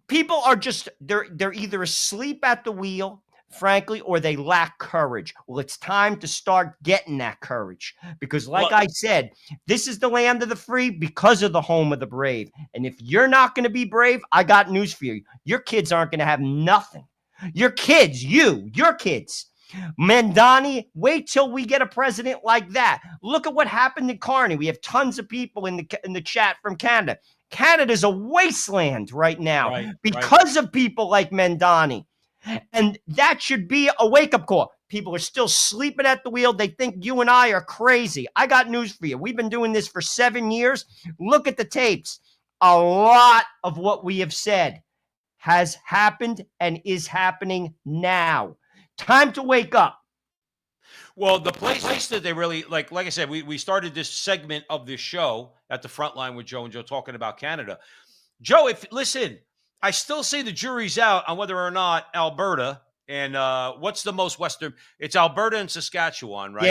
People are just they're either asleep at the wheel, frankly, or they lack courage. Well, it's time to start getting that courage because, like I said, this is the land of the free because of the home of the brave. And if you're not going to be brave, I got news for you. Your kids aren't going to have nothing. Your kids, your kids. Mandani, wait till we get a president like that. Look at what happened in Kearney. We have tons of people in the chat from Canada. Canada's a wasteland right now because of people like Mandani. And that should be a wake-up call. People are still sleeping at the wheel. They think you and I are crazy. I got news for you. We've been doing this for 7 years. Look at the tapes. A lot of what we have said has happened and is happening now. Time to wake up. Well, the place that they really, like I said, we started this segment of this show at the front line with Joe and Joe talking about Canada. Joe, listen, I still say the jury's out on whether or not Alberta and what's the most Western? It's Alberta and Saskatchewan, right?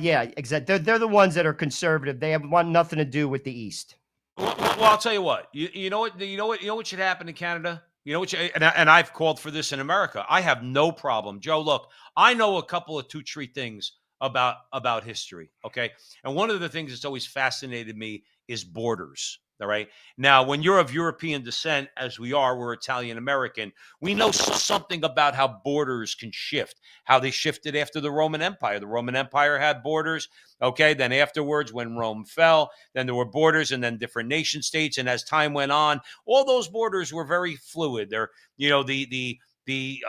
Yeah, exactly. They're the ones that are conservative. They want nothing to do with the East. Well, I'll tell you what. You know what should happen in Canada? You know what? And I've called for this in America. I have no problem, Joe. Look, I know a couple of 2-3 things about history. Okay, and one of the things that's always fascinated me is borders. All right. Now, when you're of European descent, as we are, we're Italian American, we know something about how borders can shift, how they shifted after the Roman Empire. The Roman Empire had borders. Okay. Then afterwards, when Rome fell, then there were borders and then different nation states. And as time went on, all those borders were very fluid. They're, the the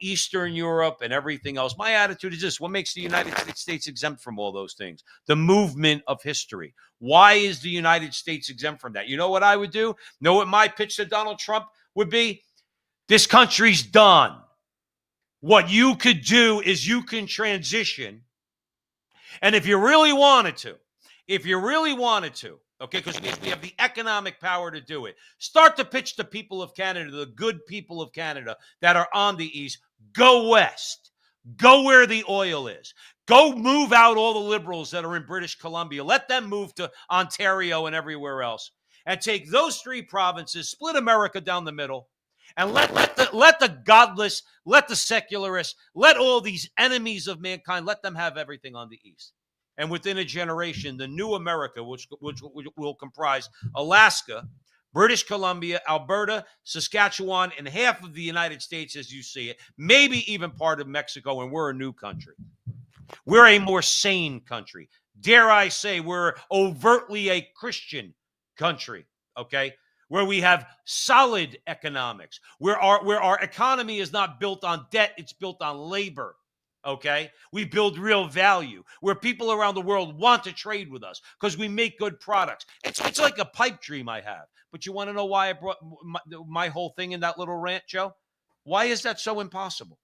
Eastern Europe and everything else. My attitude is this: what makes the United States exempt from all those things? The movement of history. Why is the United States exempt from that? You know what I would do? Know what my pitch to Donald Trump would be? This country's done. What you could do is you can transition. And if you really wanted to, okay, because we have the economic power to do it, start to pitch the people of Canada, the good people of Canada that are on the East, go west, go where the oil is, go move out all the liberals that are in British Columbia, let them move to Ontario and everywhere else, and take those 3 provinces, split America down the middle, and let the godless, let the secularists, let all these enemies of mankind, let them have everything on the East. And within a generation, the new America, which will comprise Alaska, British Columbia, Alberta, Saskatchewan, and half of the United States as you see it, maybe even part of Mexico, and we're a new country. We're a more sane country. Dare I say, we're overtly a Christian country, okay? Where we have solid economics, where our economy is not built on debt, it's built on labor. Okay, we build real value where people around the world want to trade with us because we make good products. It's like a pipe dream I have. But you want to know why I brought my whole thing in that little rant, Joe? Why is that so impossible?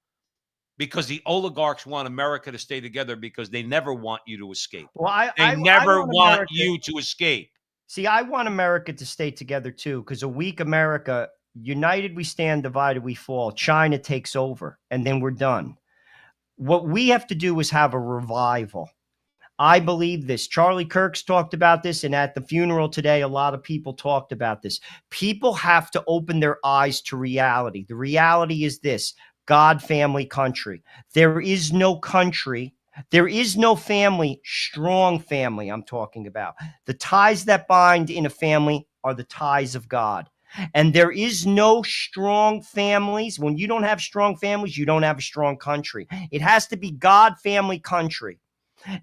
Because the oligarchs want America to stay together because they never want you to escape. Well, They never want you to escape. See, I want America to stay together too, because a weak America, united we stand, divided we fall. China takes over, and then we're done. What we have to do is have a revival. I believe this. Charlie Kirk's talked about this, and at the funeral today, a lot of people talked about this. People have to open their eyes to reality. The reality is this: God, family, country. There is no country. There is no family, strong family I'm talking about. The ties that bind in a family are the ties of God. And there is no strong families. When you don't have strong families, you don't have a strong country. It has to be God, family, country.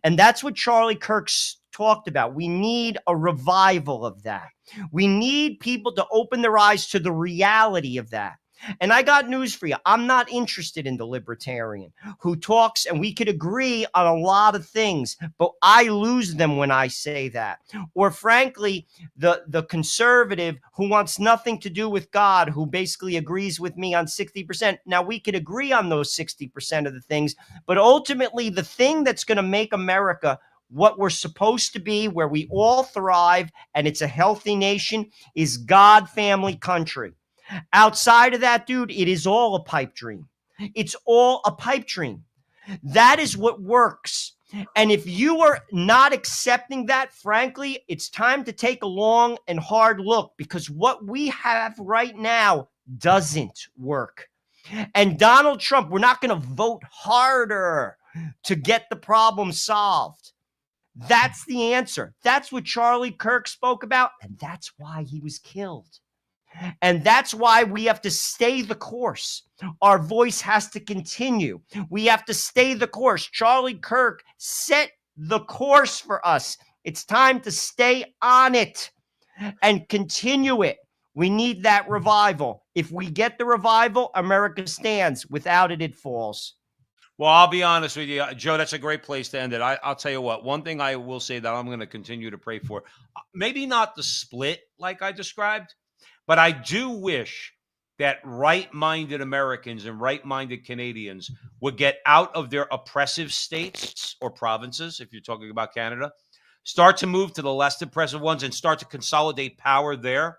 And that's what Charlie Kirk's talked about. We need a revival of that. We need people to open their eyes to the reality of that. And I got news for you. I'm not interested in the libertarian who talks, and we could agree on a lot of things, but I lose them when I say that. Or frankly, the conservative who wants nothing to do with God, who basically agrees with me on 60%. Now, we could agree on those 60% of the things, but ultimately the thing that's going to make America what we're supposed to be, where we all thrive, and it's a healthy nation, is God, family, country. Outside of that, dude, it is all a pipe dream. It's all a pipe dream. That is what works. And if you are not accepting that, frankly, it's time to take a long and hard look, because what we have right now doesn't work. And Donald Trump, we're not going to vote harder to get the problem solved. That's the answer. That's what Charlie Kirk spoke about, and that's why he was killed. And that's why we have to stay the course. Our voice has to continue. We have to stay the course. Charlie Kirk set the course for us. It's time to stay on it and continue it. We need that revival. If we get the revival, America stands. Without it, it falls. Well, I'll be honest with you, Joe, that's a great place to end it. I'll tell you what, one thing I will say that I'm going to continue to pray for, maybe not the split like I described, but I do wish that right-minded Americans and right-minded Canadians would get out of their oppressive states or provinces, if you're talking about Canada, start to move to the less oppressive ones and start to consolidate power there.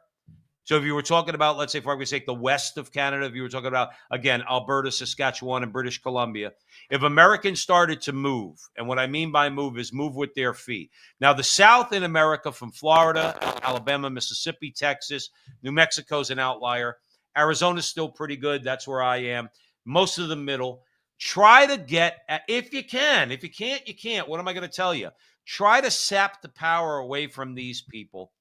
So if you were talking about, let's say, for argument's sake, the west of Canada, if you were talking about, again, Alberta, Saskatchewan, and British Columbia, if Americans started to move, and what I mean by move is move with their feet. Now, the South in America, from Florida, Alabama, Mississippi, Texas, New Mexico's an outlier. Arizona's still pretty good. That's where I am. Most of the middle. Try to get, if you can. If you can't, you can't. What am I going to tell you? Try to sap the power away from these people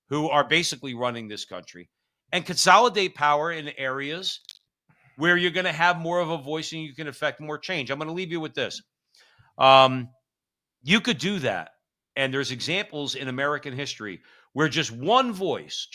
who are basically running this country, and consolidate power in areas where you're going to have more of a voice and you can affect more change. I'm going to leave you with this. You could do that. And there's examples in American history where just one voice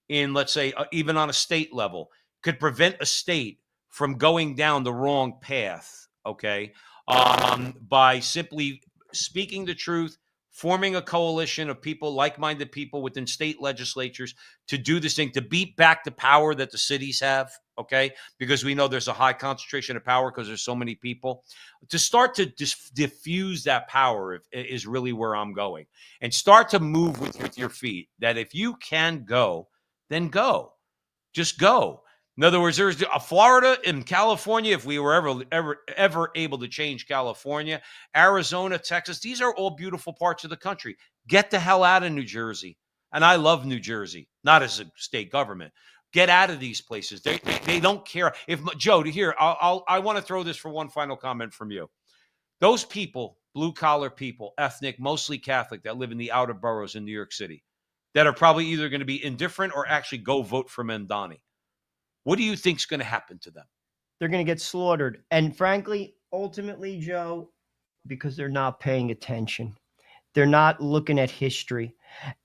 in, let's say, even on a state level, could prevent a state from going down the wrong path, okay, by simply speaking the truth, forming a coalition of people, like-minded people within state legislatures to do this thing, to beat back the power that the cities have, okay? Because we know there's a high concentration of power because there's so many people. To start to diffuse that power is really where I'm going. And start to move with your feet, that if you can go, then go. Just go. In other words, there's a Florida and California, if we were ever able to change California, Arizona, Texas, these are all beautiful parts of the country. Get the hell out of New Jersey. And I love New Jersey, not as a state government. Get out of these places. They don't care. If Joe, here, I want to throw this for one final comment from you. Those people, blue-collar people, ethnic, mostly Catholic, that live in the outer boroughs in New York City, that are probably either going to be indifferent or actually go vote for Mamdani. What do you think is going to happen to them? They're going to get slaughtered. And frankly, ultimately, Joe, because they're not paying attention. They're not looking at history.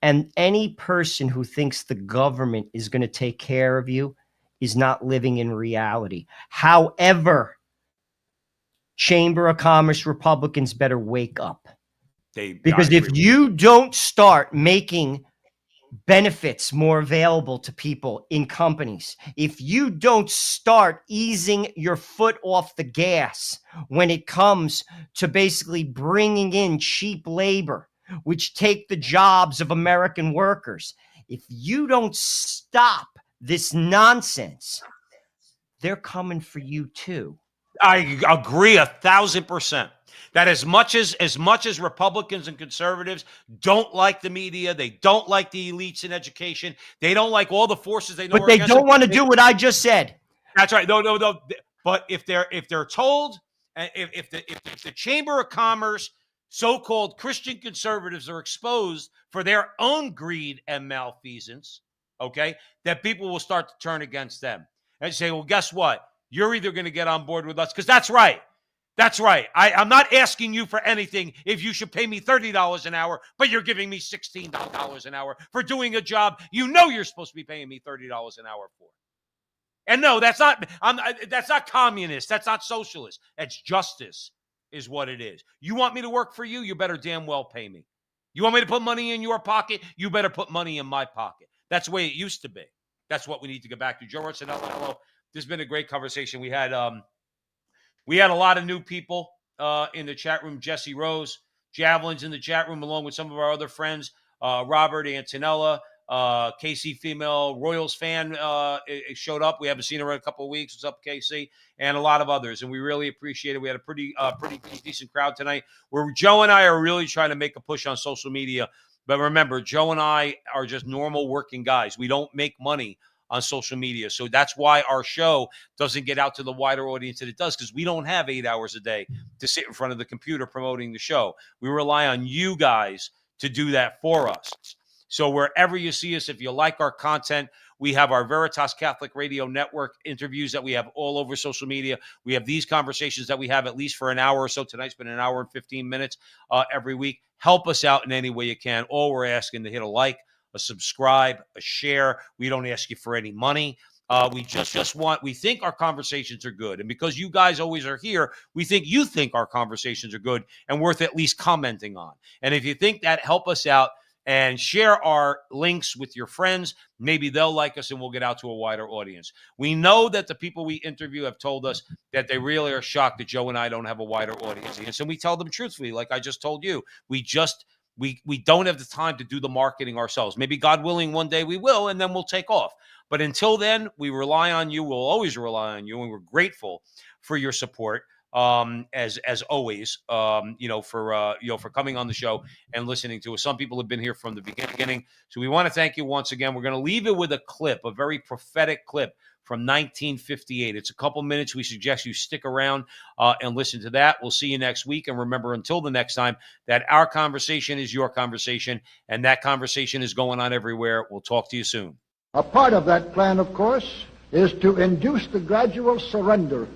And any person who thinks the government is going to take care of you is not living in reality. However, Chamber of Commerce Republicans better wake up. Because if you don't start making benefits more available to people in companies, if you don't start easing your foot off the gas when it comes to basically bringing in cheap labor, which take the jobs of American workers, if you don't stop this nonsense, they're coming for you too. I agree 1,000%. That as much as Republicans and conservatives don't like the media, they don't like the elites in education, they don't like all the forces they know. But they don't want to do what I just said. That's right. No. But if they're told, if the Chamber of Commerce, so-called Christian conservatives, are exposed for their own greed and malfeasance, okay, that people will start to turn against them and say, well, guess what? You're either going to get on board with us, because that's right. That's right. I'm not asking you for anything if you should pay me $30 an hour, but you're giving me $16 an hour for doing a job you know you're supposed to be paying me $30 an hour for. And no, that's not communist. That's not socialist. That's justice is what it is. You want me to work for you? You better damn well pay me. You want me to put money in your pocket? You better put money in my pocket. That's the way it used to be. That's what we need to get back to. Joe Arcinello, this has been a great conversation. We had a lot of new people in the chat room. Jesse Rose, Javelin's in the chat room, along with some of our other friends. Robert Antonella, KC Female Royals fan showed up. We haven't seen her in a couple of weeks. What's up, KC? And a lot of others. And we really appreciate it. We had a pretty decent crowd tonight, where Joe and I are really trying to make a push on social media. But remember, Joe and I are just normal working guys. We don't make money on social media. So that's why our show doesn't get out to the wider audience that it does, because we don't have 8 hours a day to sit in front of the computer promoting the show. We rely on you guys to do that for us. So wherever you see us, if you like our content, we have our Veritas Catholic Radio Network interviews that we have all over social media. We have these conversations that we have at least for an hour or so. Tonight's been an hour and 15 minutes every week. Help us out in any way you can. All we're asking to hit a like, a subscribe, a share. We don't ask you for any money. We just want, we think our conversations are good. And because you guys always are here, we think you think our conversations are good and worth at least commenting on. And if you think that, help us out and share our links with your friends. Maybe they'll like us and we'll get out to a wider audience. We know that the people we interview have told us that they really are shocked that Joe and I don't have a wider audience. And so we tell them truthfully, like I just told you, we don't have the time to do the marketing ourselves. Maybe God willing, one day we will, and then we'll take off. But until then, we rely on you. We'll always rely on you, and we're grateful for your support, as always. For coming on the show and listening to us. Some people have been here from the beginning, so we want to thank you once again. We're going to leave it with a clip, a very prophetic clip from 1958. It's a couple minutes. We suggest you stick around and listen to that. We'll see you next week. And remember, until the next time, that our conversation is your conversation, and that conversation is going on everywhere. We'll talk to you soon. A part of that plan, of course, is to induce the gradual surrender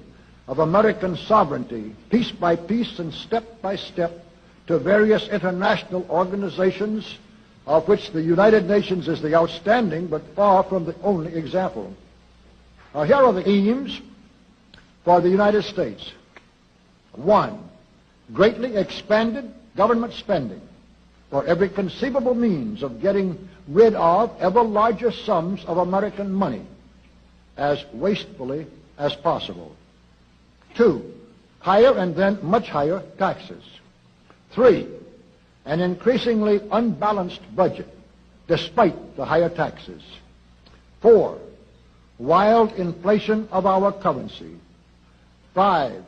of American sovereignty, piece by piece and step by step, to various international organizations, of which the United Nations is the outstanding but far from the only example. Here are the aims for the United States. 1, greatly expanded government spending for every conceivable means of getting rid of ever larger sums of American money as wastefully as possible. 2, higher and then much higher taxes. 3, an increasingly unbalanced budget despite the higher taxes. 4, wild inflation of our currency. 5,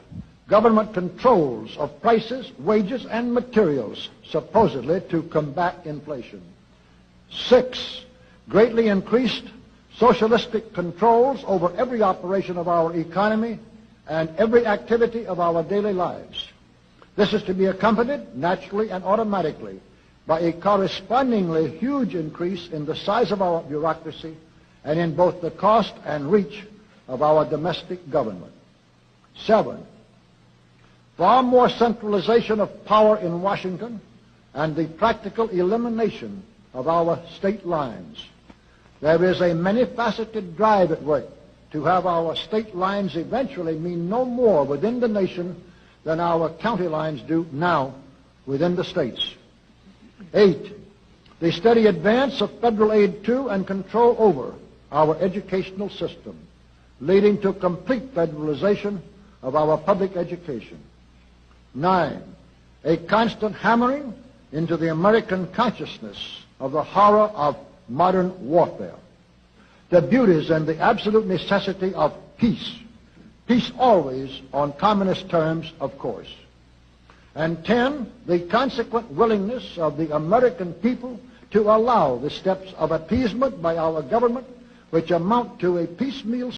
government controls of prices, wages, and materials, supposedly to combat inflation. 6, greatly increased socialistic controls over every operation of our economy and every activity of our daily lives. This is to be accompanied, naturally and automatically, by a correspondingly huge increase in the size of our bureaucracy and in both the cost and reach of our domestic government. 7, far more centralization of power in Washington and the practical elimination of our state lines. There is a many-faceted drive at work to have our state lines eventually mean no more within the nation than our county lines do now within the states. 8, the steady advance of federal aid to and control over our educational system, leading to complete federalization of our public education. 9, a constant hammering into the American consciousness of the horror of modern warfare, the beauties and the absolute necessity of peace. Peace always on communist terms, of course. And 10, the consequent willingness of the American people to allow the steps of appeasement by our government which amount to a piecemeal